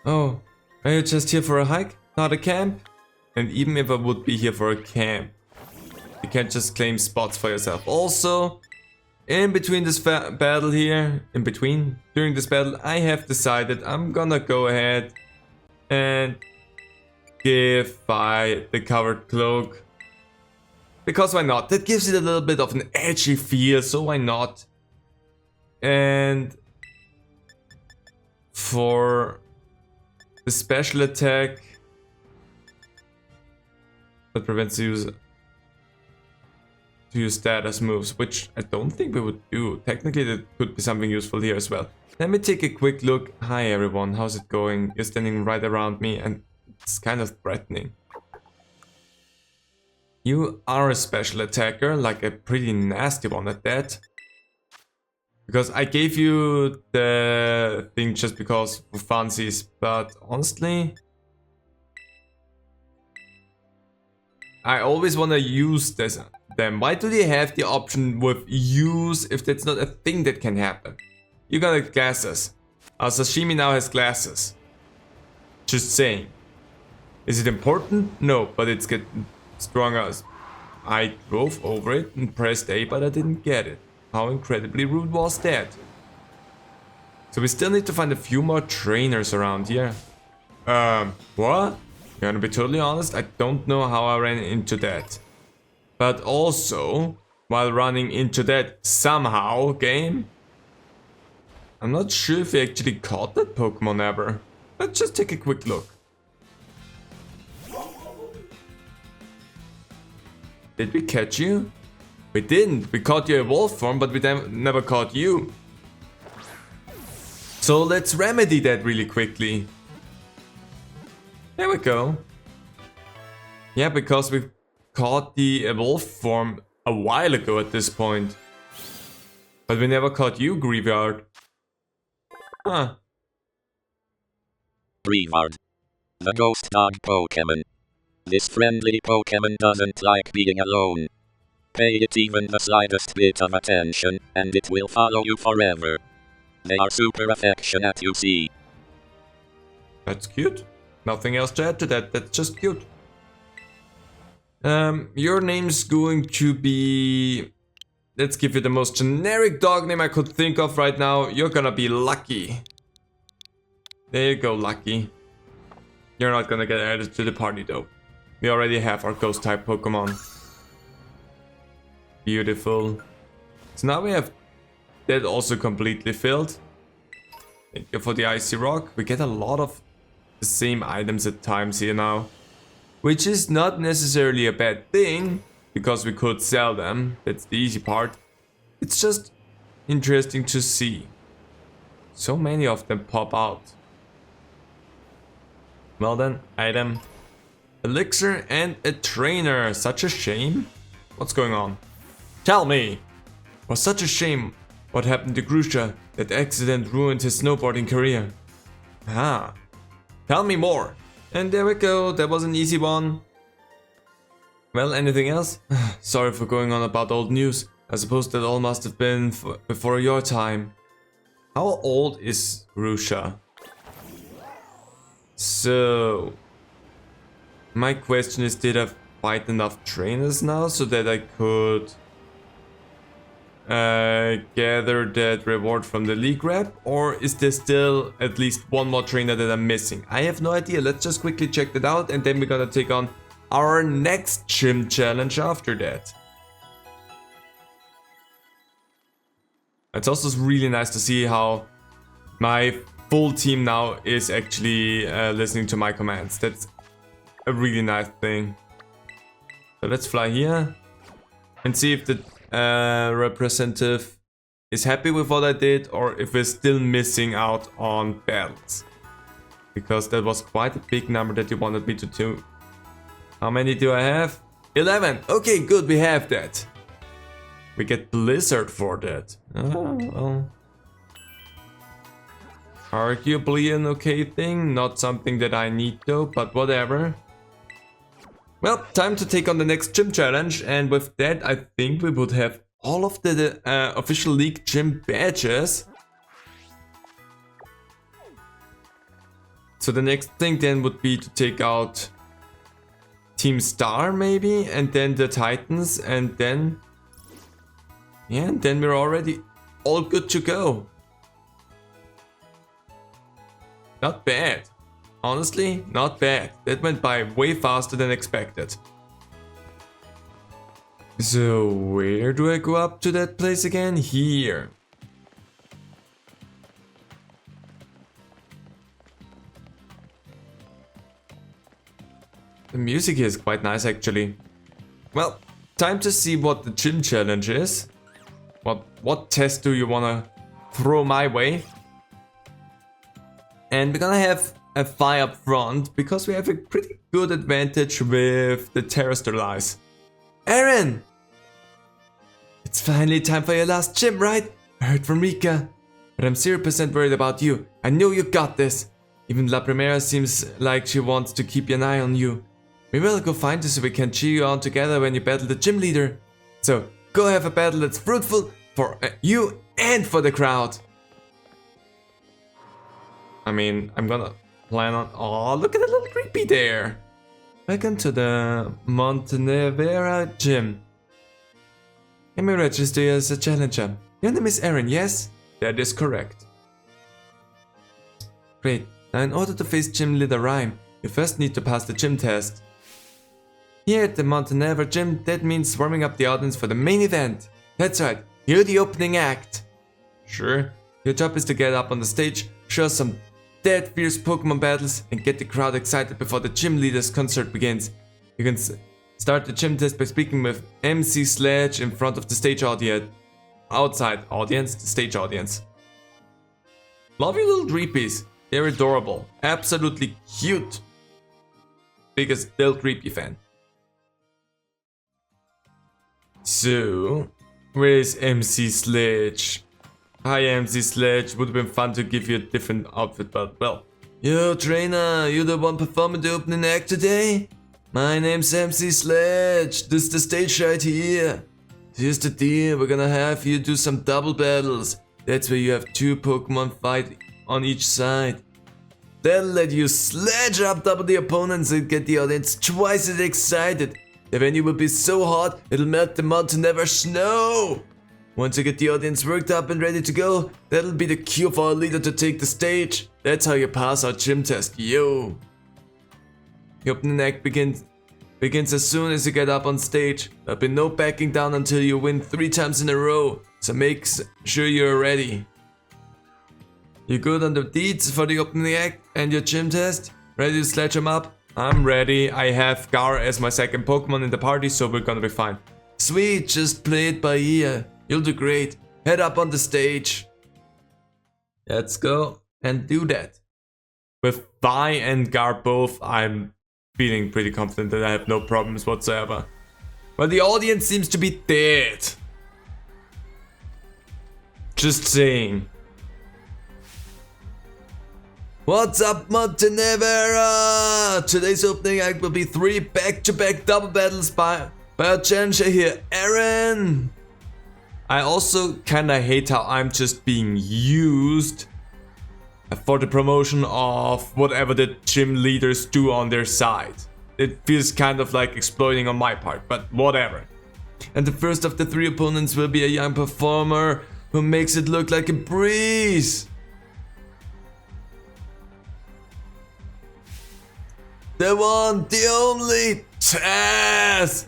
S1: Oh, are you just here for a hike? Not a camp? And even if I would be here for a camp, you can't just claim spots for yourself. Also, in between this battle here, during this battle, I have decided I'm gonna go ahead and give Vi the covered cloak. Because why not? That gives it a little bit of an edgy feel, so why not? And for the special attack that prevents the user to use status moves, which I don't think we would do. Technically, that could be something useful here as well. Let me take a quick look. Hi everyone, how's it going? You're standing right around me and it's kind of threatening. You are a special attacker, like a pretty nasty one at that. Because I gave you the thing just because for funsies, but honestly, I always want to use them. Why do they have the option with use if that's not a thing that can happen? You got glasses. Sashimi now has glasses. Just saying. Is it important? No, but it's getting stronger. I drove over it and pressed A, but I didn't get it. How incredibly rude was that? So we still need to find a few more trainers around here. What? Gonna be totally honest, I don't know how I ran into that. But also, while running into that somehow game, I'm not sure if we actually caught that Pokemon ever. Let's just take a quick look. Did we catch you? We didn't. We caught your evolved form, but we never caught you. So let's remedy that really quickly. There we go. Yeah, because we caught the evolved form a while ago at this point. But we never caught you, Grievard. Huh.
S2: Grievard. The ghost dog Pokémon. This friendly Pokémon doesn't like being alone. Pay it even the slightest bit of attention, and it will follow you forever. They are super affectionate, you see.
S1: That's cute. Nothing else to add to that, that's just cute. Your name's going to be... Let's give you the most generic dog name I could think of right now. You're gonna be Lucky. There you go, Lucky. You're not gonna get added to the party though. We already have our ghost type Pokemon. Beautiful. So now we have that also completely filled. Thank you for the icy rock. We get a lot of the same items at times here now. Which is not necessarily a bad thing, because we could sell them. That's the easy part. It's just interesting to see. So many of them pop out. Well then, item. Elixir and a trainer. Such a shame. What's going on? Tell me! Was such a shame what happened to Grusha. That accident ruined his snowboarding career. Ah. Tell me more. And there we go, that was an easy one. Well, anything else? Sorry for going on about old news. I suppose that all must have been before your time. How old is Grusha? So... my question is, did I fight enough trainers now so that I could gather that reward from the league rep? Or is there still at least one more trainer that I'm missing? I have no idea. Let's just quickly check that out, and then we're gonna take on our next gym challenge after that. It's also really nice to see how my full team now is actually listening to my commands. That's a really nice thing. So let's fly here and see if the representative is happy with what I did, or if we're still missing out on battles. Because that was quite a big number that you wanted me to do. How many do I have? 11! Okay, good, we have that. We get Blizzard for that. Oh, well. Arguably an okay thing, not something that I need though, but whatever. Well, time to take on the next gym challenge, and with that I think we would have all of the official league gym badges. So the next thing then would be to take out Team Star maybe, and then the Titans, and then... yeah, and then we're already all good to go. Not bad. Honestly, not bad. That went by way faster than expected. So, where do I go up to that place again? Here. The music here is quite nice actually. Well, time to see what the gym challenge is. What test do you wanna throw my way? And we're gonna have a fire up front because we have a pretty good advantage with the terrestrial eyes. Aaron! It's finally time for your last gym, right? I heard from Rika. But I'm 0% worried about you. I know you got this. Even La Primera seems like she wants to keep an eye on you. We will go find you so we can cheer you on together when you battle the gym leader. So, go have a battle that's fruitful for you and for the crowd. I mean, I'm gonna plan on... oh, look at the little creepy there. Welcome to the Montenevera gym. Let me register you as a challenger. Your name is Aaron, yes? That is correct. Great. Now in order to face gym leader Rhyme, you first need to pass the gym test. Here at the Montenevera gym, that means warming up the audience for the main event. That's right, you're the opening act. Sure. Your job is to get up on the stage, show some dead fierce Pokemon battles, and get the crowd excited before the gym leader's concert begins. You can start the gym test by speaking with MC Sledge in front of the stage audience. Outside audience, the stage audience. Love your little Dreepies. They're adorable. Absolutely cute. Biggest little Dreepy fan. So, where is MC Sledge? Hi MC Sledge, would have been fun to give you a different outfit, but well. Yo trainer, you the one performing the opening act today? My name's MC Sledge, this is the stage right here. Here's the deal, we're gonna have you do some double battles. That's where you have 2 Pokemon fight on each side. That'll let you sledge up double the opponents and get the audience twice as excited. The venue will be so hot, it'll melt the Montenevera snow. Once you get the audience worked up and ready to go, that'll be the cue for our leader to take the stage. That's how you pass our gym test, yo. The opening act begins as soon as you get up on stage. There'll be no backing down until you win 3 times in a row, so make sure you're ready. You good on the deeds for the opening act and your gym test? Ready to sledge him up? I'm ready. I have Gar as my second Pokemon in the party, so we're gonna be fine. Sweet, just play it by ear. You'll do great. Head up on the stage. Let's go and do that. With Vi and Gar both, I'm feeling pretty confident that I have no problems whatsoever. But the audience seems to be dead. Just saying. What's up, Montenevera? Today's opening act will be 3 back-to-back double battles by our challenger here, Aaron. I also kinda hate how I'm just being used for the promotion of whatever the gym leaders do on their side. It feels kind of like exploiting on my part, but whatever. And the first of the 3 opponents will be a young performer who makes it look like a breeze. The one, the only, Taz!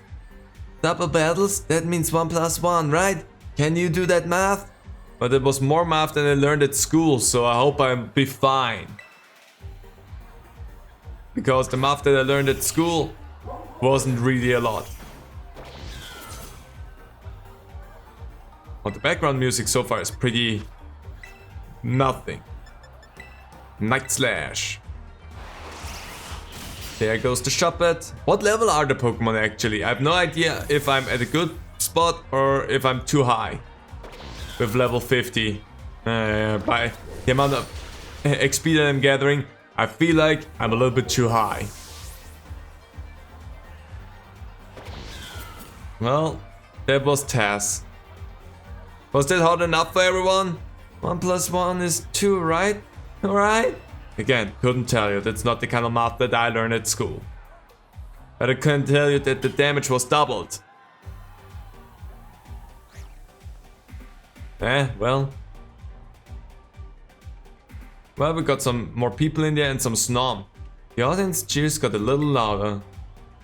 S1: Double battles? That means 1 + 1, right? Can you do that math? But it was more math than I learned at school, so I hope I'll be fine. Because the math that I learned at school wasn't really a lot. Well, the background music so far is pretty... nothing. Night Slash. There goes the Shuppet. What level are the Pokemon actually? I have no idea if I'm at a good spot or if I'm too high. With level 50. By the amount of XP that I'm gathering, I feel like I'm a little bit too high. Well, that was Taz. Was that hard enough for everyone? 1 + 1 is 2, right? Alright? Again, couldn't tell you. That's not the kind of math that I learned at school. But I couldn't tell you that the damage was doubled. Well, we got some more people in there and some snom. The audience cheers got a little louder.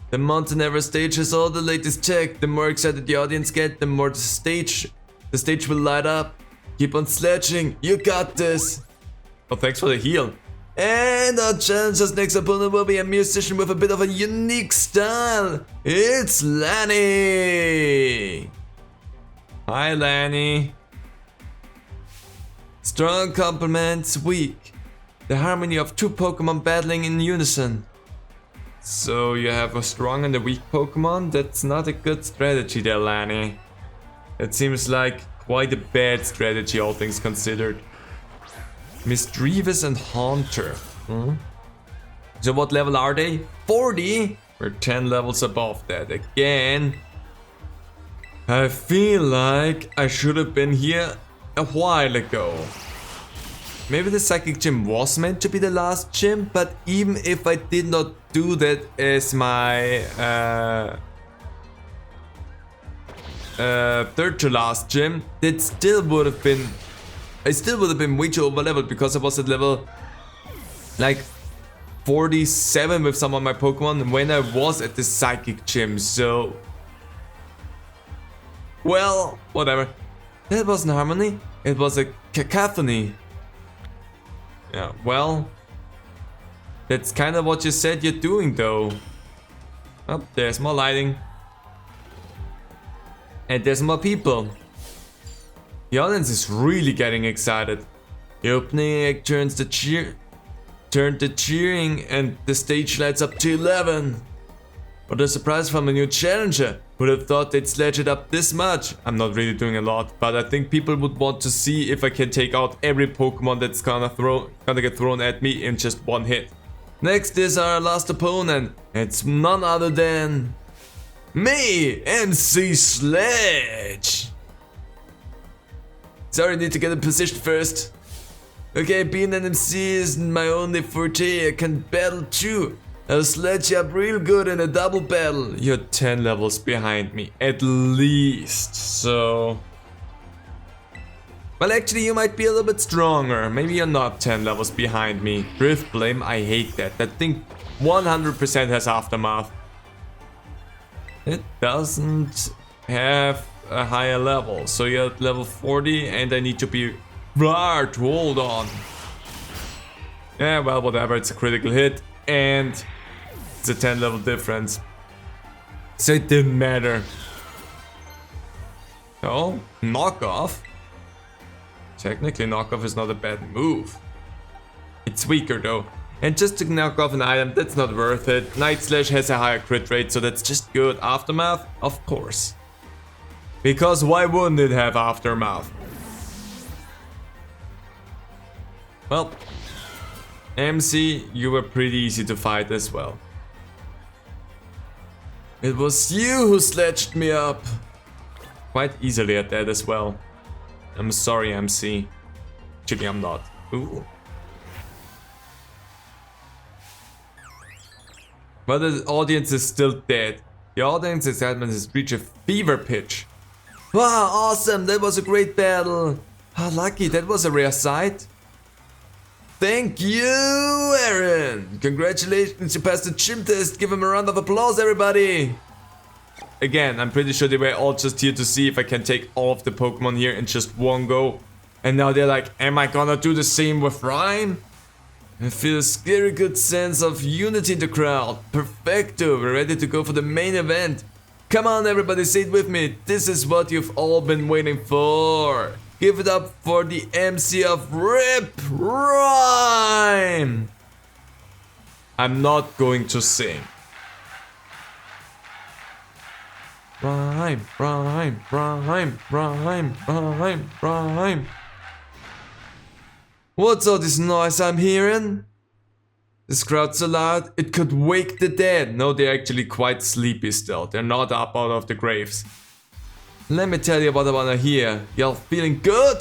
S1: The Montenevera stage has all the latest tech. The more excited the audience get, the more the stage will light up. Keep on sledging, you got this. Oh, thanks for the heal. And our challenger's next opponent will be a musician with a bit of a unique style. It's Lanny. Hi, Lanny. Strong complements weak. The harmony of 2 Pokemon battling in unison. So you have a strong and a weak Pokemon? That's not a good strategy there, Lanny. It seems like quite a bad strategy, all things considered. Mischievous and Haunter. So what level are they? 40? We're 10 levels above that. Again, I feel like I should have been here a while ago. Maybe the Psychic Gym was meant to be the last gym, but even if I did not do that as my third to last gym, that still would have been... I still would have been way too over leveled because I was at level like 47 with some of my Pokemon when I was at the Psychic Gym, so... Well, whatever. That wasn't harmony, it was a cacophony. Yeah, well... That's kind of what you said you're doing though. Oh, there's more lighting. And there's more people. The audience is really getting excited. The opening act turned the cheering and the stage lights up to 11. What a surprise from a new challenger. Would have thought they'd sledge it up this much. I'm not really doing a lot, but I think people would want to see if I can take out every Pokemon that's gonna get thrown at me in just one hit. Next is our last opponent. It's none other than me, MC Sledge. Sorry, need to get in position first. Okay, being an MC isn't my only forte. I can battle too. I'll sledge you up real good in a double battle. You're 10 levels behind me, at least, so... Well, actually, you might be a little bit stronger. Maybe you're not 10 levels behind me. Drift Blame, I hate that. That thing 100% has Aftermath. It doesn't have a higher level, so you're at level 40 and I need to be right, hold on. Yeah, well, whatever, it's a critical hit. and it's a 10 level difference. So it didn't matter. So, knockoff. Technically, knockoff is not a bad move. It's weaker though. And just to knock off an item, that's not worth it. Night Slash has a higher crit rate, so that's just good. Aftermath? Of course. Because why wouldn't it have Aftermath? Well, MC, you were pretty easy to fight as well. It was you who sledged me up. Quite easily at that as well. I'm sorry, MC. Actually, I'm not. Ooh. But the audience is still dead. The audience excitement has reached a fever pitch. Wow, awesome! That was a great battle! How lucky, that was a rare sight. Thank you, Aaron! Congratulations, you passed the gym test. Give him a round of applause, everybody! Again, I'm pretty sure they were all just here to see if I can take all of the Pokemon here in just one go. And now they're like, am I gonna do the same with Rhyme? I feel a scary good sense of unity in the crowd. Perfecto, we're ready to go for the main event. Come on everybody, say it with me. This is what you've all been waiting for. Give it up for the MC of RIP Rhyme. I'm not going to sing. Rhyme, rhyme, rhyme, rhyme, rhyme, rhyme. What's all this noise I'm hearing? This crowd's so loud, it could wake the dead. No, they're actually quite sleepy still. They're not up out of the graves. Let me tell you what I wanna hear. Y'all feeling good?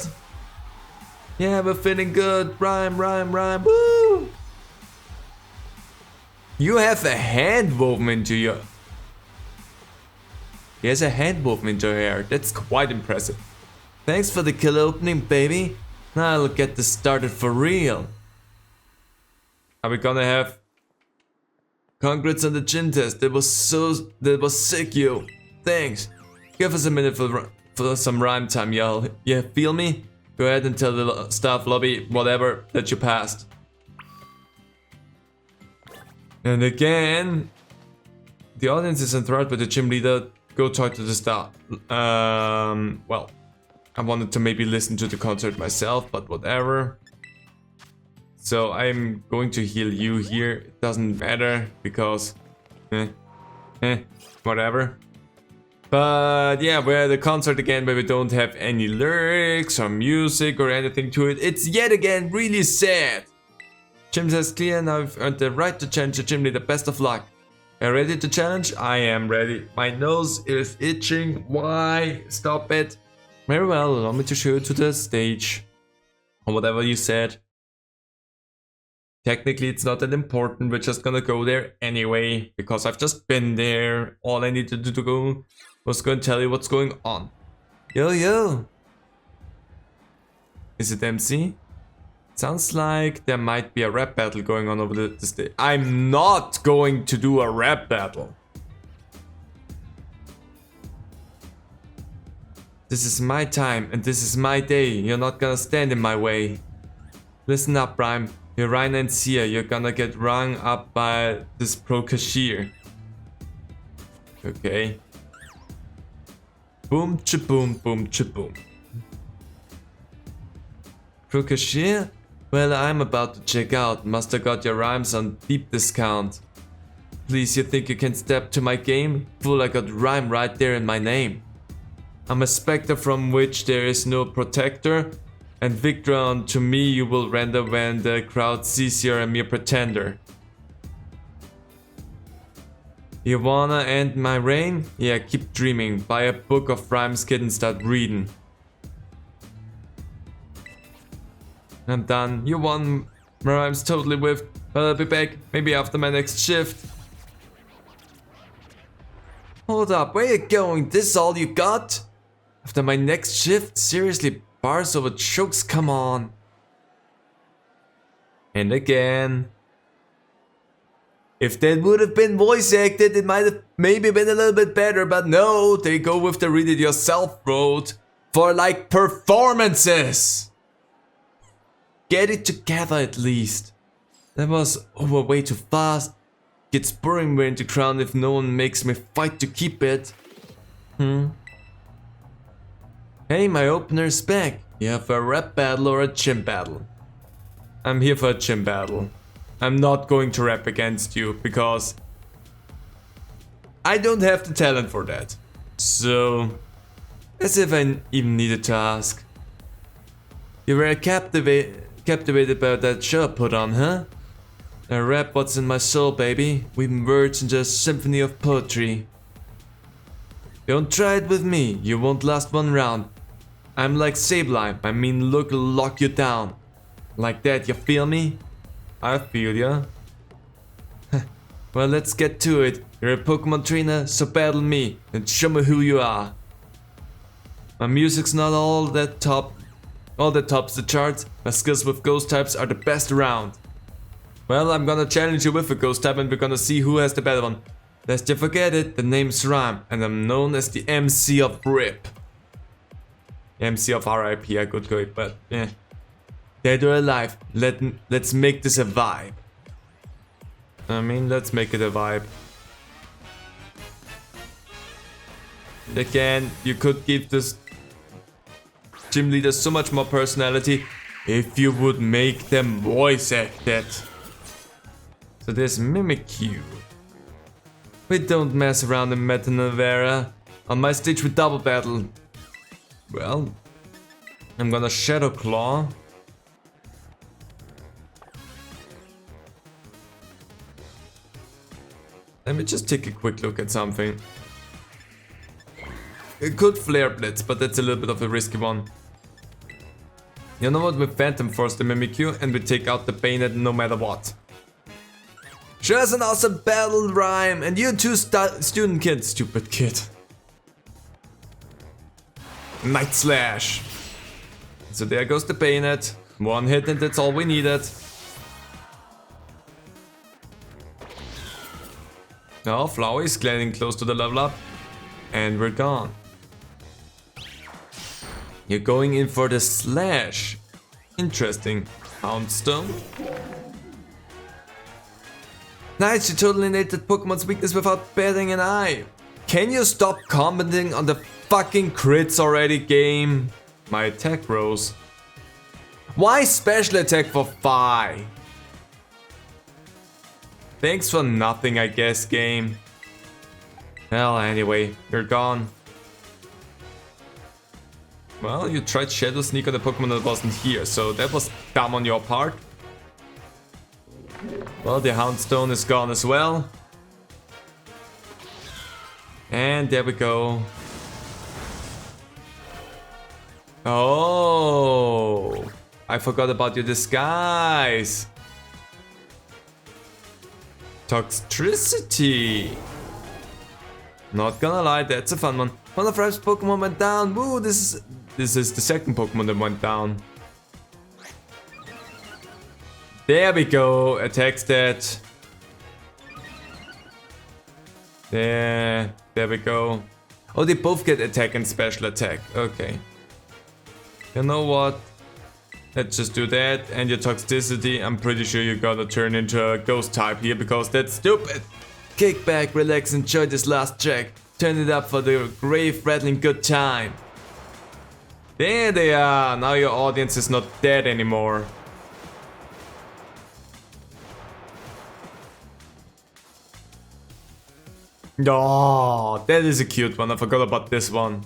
S1: Yeah, we're feeling good. Rhyme, rhyme, rhyme. Woo! You have a hand woven into your... He has a hand woven into her hair. That's quite impressive. Thanks for the kill opening, baby. Now I'll get this started for real. Are we gonna have... Congrats on the gym test. That was sick, you. Thanks. Give us a minute for some rhyme time, y'all. Yeah, feel me? Go ahead and tell the staff lobby, whatever, that you passed. And again, the audience is enthralled with the gym leader. Go talk to the staff. Well, I wanted to maybe listen to the concert myself, but whatever. So I'm going to heal you here. It doesn't matter because, whatever. But yeah, we're at the concert again where we don't have any lyrics or music or anything to it. It's yet again really sad. Gym test clear, now I've earned the right to challenge the gym leader. Best of luck. Are you ready to challenge? I am ready. My nose is itching. Why? Stop it. Very well, allow me to show you to the stage. Or whatever you said. Technically it's not that important, we're just gonna go there anyway. Because I've just been there. All I needed to go was go and tell you what's going on. Yo yo! Is it MC? Sounds like there might be a rap battle going on over the stage. I'm not going to do a rap battle. This is my time and this is my day. You're not gonna stand in my way. Listen up, Rhyme. You're Ryan and Sia. You're gonna get rung up by this pro cashier. Okay. Boom cha-boom, boom cha-boom. Pro cashier? Well, I'm about to check out. Must have got your rhymes on deep discount. Please, you think you can step to my game? Fool, I got rhyme right there in my name. I'm a specter from which there is no protector, and victory unto me you will render when the crowd sees you're a mere pretender. You wanna end my reign? Yeah, keep dreaming. Buy a book of rhymes, kid, and start reading. I'm done. You won. My rhymes totally whiffed, but I'll be back, maybe after my next shift. Hold up, where you going? This is all you got? After my next shift? Seriously, bars over chokes, come on. And again. If that would have been voice acted, it might have maybe been a little bit better, but no, they go with the read it yourself route for like performances. Get it together at least. That was over way too fast. Gets boring wearing the crown if no one makes me fight to keep it. Hey, my opener's back. You have a rap battle or a gym battle? I'm here for a gym battle. I'm not going to rap against you because I don't have the talent for that. So, as if I even needed to ask. You were captivated by that show I put on, huh? I rap what's in my soul, baby. Weaving words into a symphony of poetry. Don't try it with me, you won't last one round. I'm like Sableye, my mean look will lock you down. Like that, you feel me? I feel ya. Well, let's get to it. You're a Pokemon trainer, so battle me and show me who you are. My music's not all that tops the charts. My skills with ghost types are the best around. Well, I'm gonna challenge you with a ghost type and we're gonna see who has the better one. Lest you forget it, the name's Rhyme and I'm known as the MC of RIP. MC of RIP, I could go it, but yeah. Dead or alive, let's make this a vibe. I mean, let's make it a vibe. Again, you could give this gym leader so much more personality if you would make them voice act it. So there's Mimikyu. We don't mess around in Metanavera. On my stage we double battle. Well, I'm gonna Shadow Claw. Let me just take a quick look at something. It could Flare Blitz, but that's a little bit of a risky one. You know what, we Phantom Force the Mimikyu and we take out the Bayonet no matter what. Sure is an awesome battle, Rhyme, and you too, student kid, stupid kid. Night Slash. So there goes the Bayonet. One hit and that's all we needed. Now Flower is getting close to the level up. And we're gone. You're going in for the Slash. Interesting. Houndstone. Nice, you totally nailed that Pokemon's weakness without batting an eye. Can you stop commenting on the fucking crits already, game? My attack rose. Why special attack for Phi? Thanks for nothing, I guess, game. Well, anyway, you're gone. Well, you tried Shadow Sneak on the Pokemon that wasn't here, so that was dumb on your part. Well, the Houndstone is gone as well. And there we go. Oh, I forgot about your disguise. Toxtricity. Not gonna lie, that's a fun one. One of Rhyme's Pokemon went down. Woo, this is the second Pokemon that went down. There we go. Attack stat. There we go. Oh, they both get attack and special attack. Okay. You know what? Let's just do that. And your Toxicity, I'm pretty sure you gotta turn into a ghost type here because that's stupid. Kick back, relax, enjoy this last check. Turn it up for the grave rattling good time. There they are. Now your audience is not dead anymore. Oh, that is a cute one. I forgot about this one.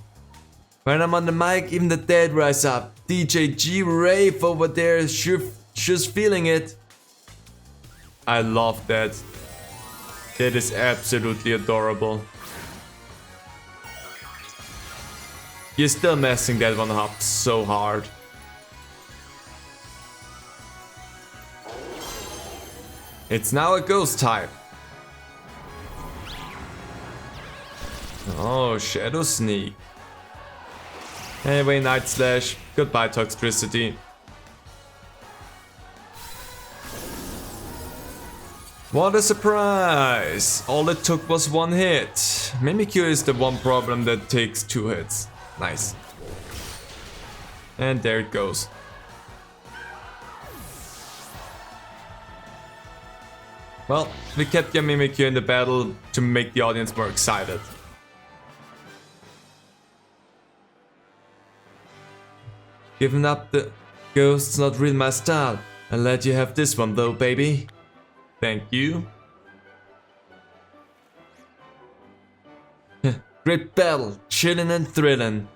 S1: When I'm on the mic, even the dead rise up. DJ G Rave over there is she's feeling it. I love that. That is absolutely adorable. You're still messing that one up so hard. It's now a ghost type. Oh, Shadow Sneak. Anyway, Night Slash. Goodbye, Toxtricity. What a surprise! All it took was one hit. Mimikyu is the one problem that takes 2 hits. Nice. And there it goes. Well, we kept your mimic here in the battle to make the audience more excited. Giving up the ghost's not really my style. I'll let you have this one though, baby. Thank you. Great battle, chillin' and thrillin'.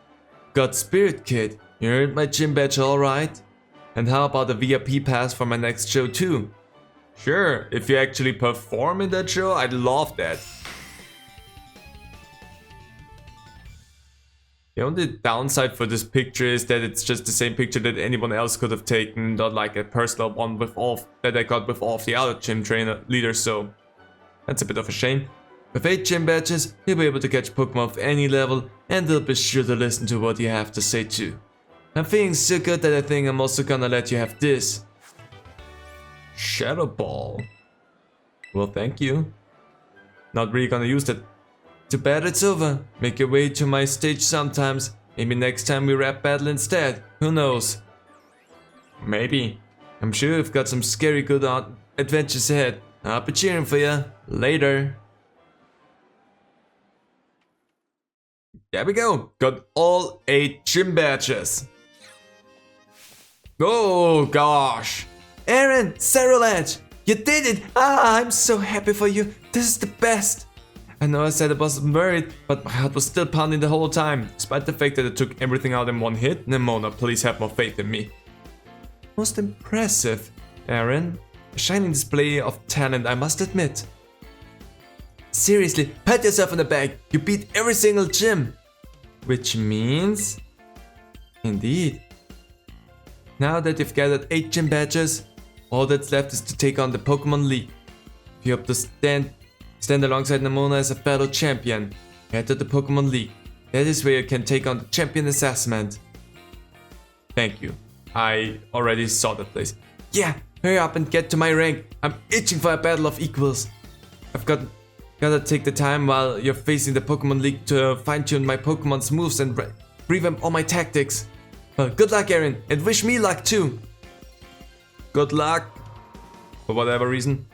S1: Got spirit, kid. You earned my gym badge alright. And how about a VIP pass for my next show too? Sure, if you actually perform in that show, I'd love that. The only downside for this picture is that it's just the same picture that anyone else could have taken, not like a personal one with all that I got with all of the other gym trainer leaders, so that's a bit of a shame. With 8 gym badges, you'll be able to catch Pokemon of any level, and they'll be sure to listen to what you have to say too. I'm feeling so good that I think I'm also gonna let you have this. Shadow Ball. Well, thank you. Not really gonna use that. Too bad it's over. Make your way to my stage sometimes. Maybe next time we rap battle instead. Who knows? Maybe. I'm sure you've got some scary good adventures ahead. I'll be cheering for you. Later. There we go. Got all 8 gym badges. Oh gosh. Aaron, Ceruledge, you did it! Ah, I'm so happy for you. This is the best. I know I said I wasn't worried, but my heart was still pounding the whole time, despite the fact that I took everything out in one hit. Nemona, please have more faith in me. Most impressive, Aaron. A shining display of talent, I must admit. Seriously, pat yourself on the back. You beat every single gym. Which means... Indeed. Now that you've gathered 8 gym badges, all that's left is to take on the Pokémon League. If you hope to stand alongside Nemona as a fellow champion, head to the Pokémon League. That is where you can take on the champion assessment. Thank you. I already saw that place. Yeah, hurry up and get to my rank. I'm itching for a battle of equals. I've gotta take the time while you're facing the Pokémon League to fine-tune my Pokémon's moves and revamp all my tactics. Well, good luck, Aaron, and wish me luck too. Good luck. For whatever reason.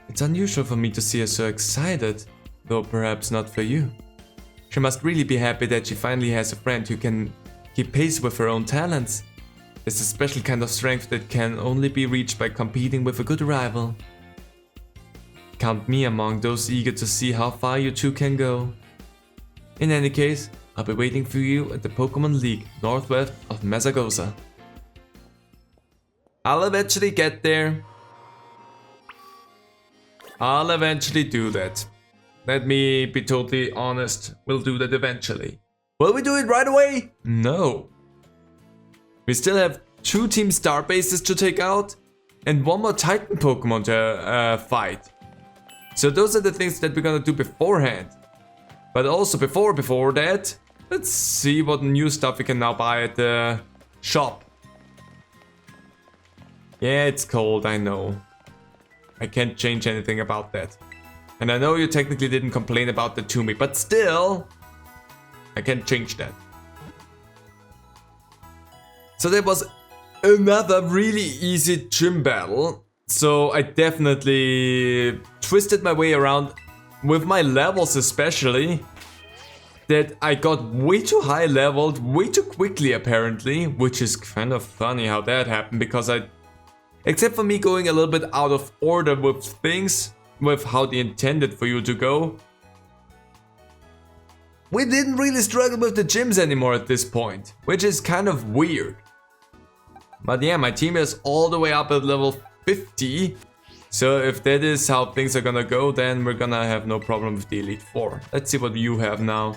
S1: It's unusual for me to see her so excited, though perhaps not for you. She must really be happy that she finally has a friend who can keep pace with her own talents. It's a special kind of strength that can only be reached by competing with a good rival. Count me among those eager to see how far you two can go. In any case, I'll be waiting for you at the Pokémon League northwest of Mazagosa. I'll eventually get there. I'll eventually do that. Let me be totally honest, we'll do that eventually. Will we do it right away? No. We still have 2 Team Star bases to take out and 1 more Titan Pokemon to fight. So those are the things that we're gonna do beforehand. But also before that, let's see what new stuff we can now buy at the shop. Yeah, it's cold, I know. I can't change anything about that. And I know you technically didn't complain about that to me, but still, I can't change that. So that was another really easy gym battle. So I definitely twisted my way around with my levels especially. That I got way too high leveled, way too quickly apparently. Which is kind of funny how that happened because except for me going a little bit out of order with things, with how they intended for you to go, we didn't really struggle with the gyms anymore at this point, which is kind of weird. But yeah, my team is all the way up at level 50, so if that is how things are gonna go, then we're gonna have no problem with the Elite Four. Let's see what you have now.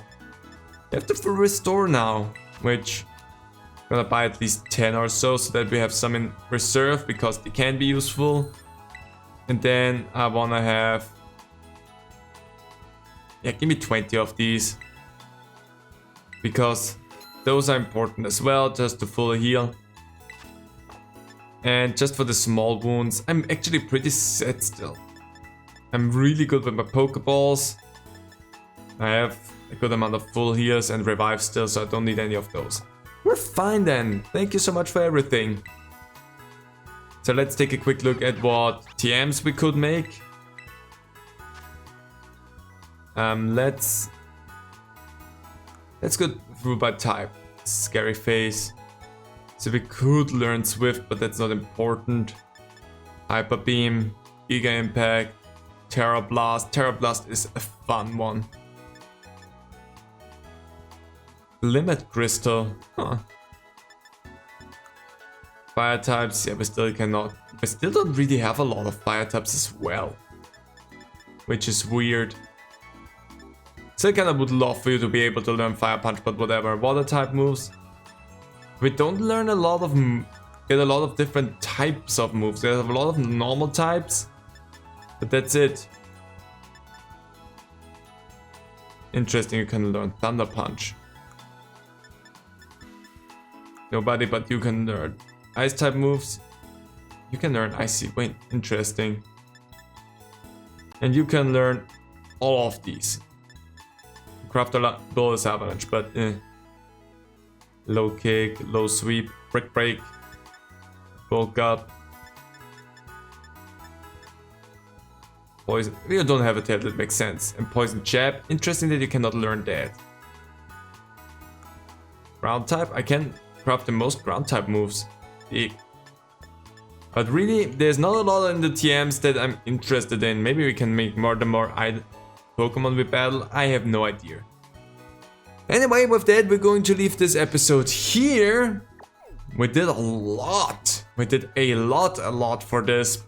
S1: You have the full restore now, which... gonna buy at least 10 or so that we have some in reserve because they can be useful. And then I wanna have... yeah, give me 20 of these. Because those are important as well, just to full heal. And just for the small wounds, I'm actually pretty set still. I'm really good with my Pokeballs. I have a good amount of full heals and revive still, so I don't need any of those. We're fine then. Thank you so much for everything. So let's take a quick look at what TMs we could make. Let's go through by type. Scary face. So we could learn Swift, but that's not important. Hyper Beam, Giga Impact, Terra Blast. Terra Blast is a fun one. Limit Crystal. Huh. Fire types, yeah, we still cannot. We still don't really have a lot of fire types as well, which is weird. Still kind of would love for you to be able to learn Fire Punch, but whatever. Water type moves. We don't learn a lot of, get a lot of different types of moves. We have a lot of normal types, but that's it. Interesting, you can learn Thunder Punch. Nobody but you can learn Ice type moves. You can learn Icy Wind, interesting. And you can learn all of these. Craft a lot, Bonus Avalanche, but Low Kick, Low Sweep, Brick Break, Bulk Up. Poison, you don't have a tail, that makes sense. And Poison Jab, interesting that you cannot learn that. Ground type, I can craft the most ground type moves. Big. But really, there's not a lot in the TMs that I'm interested in. Maybe we can make more Pokemon we battle. I have no idea. Anyway, with that, we're going to leave this episode here. We did a lot. We did a lot for this.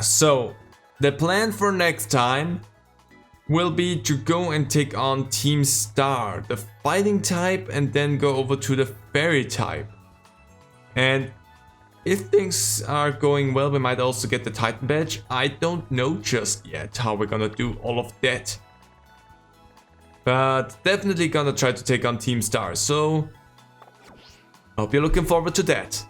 S1: So, the plan for next time will be to go and take on Team Star, the fighting type, and then go over to the fairy type. And if things are going well, we might also get the Titan badge. I don't know just yet how we're gonna do all of that. But definitely gonna try to take on Team Star, so hope you're looking forward to that.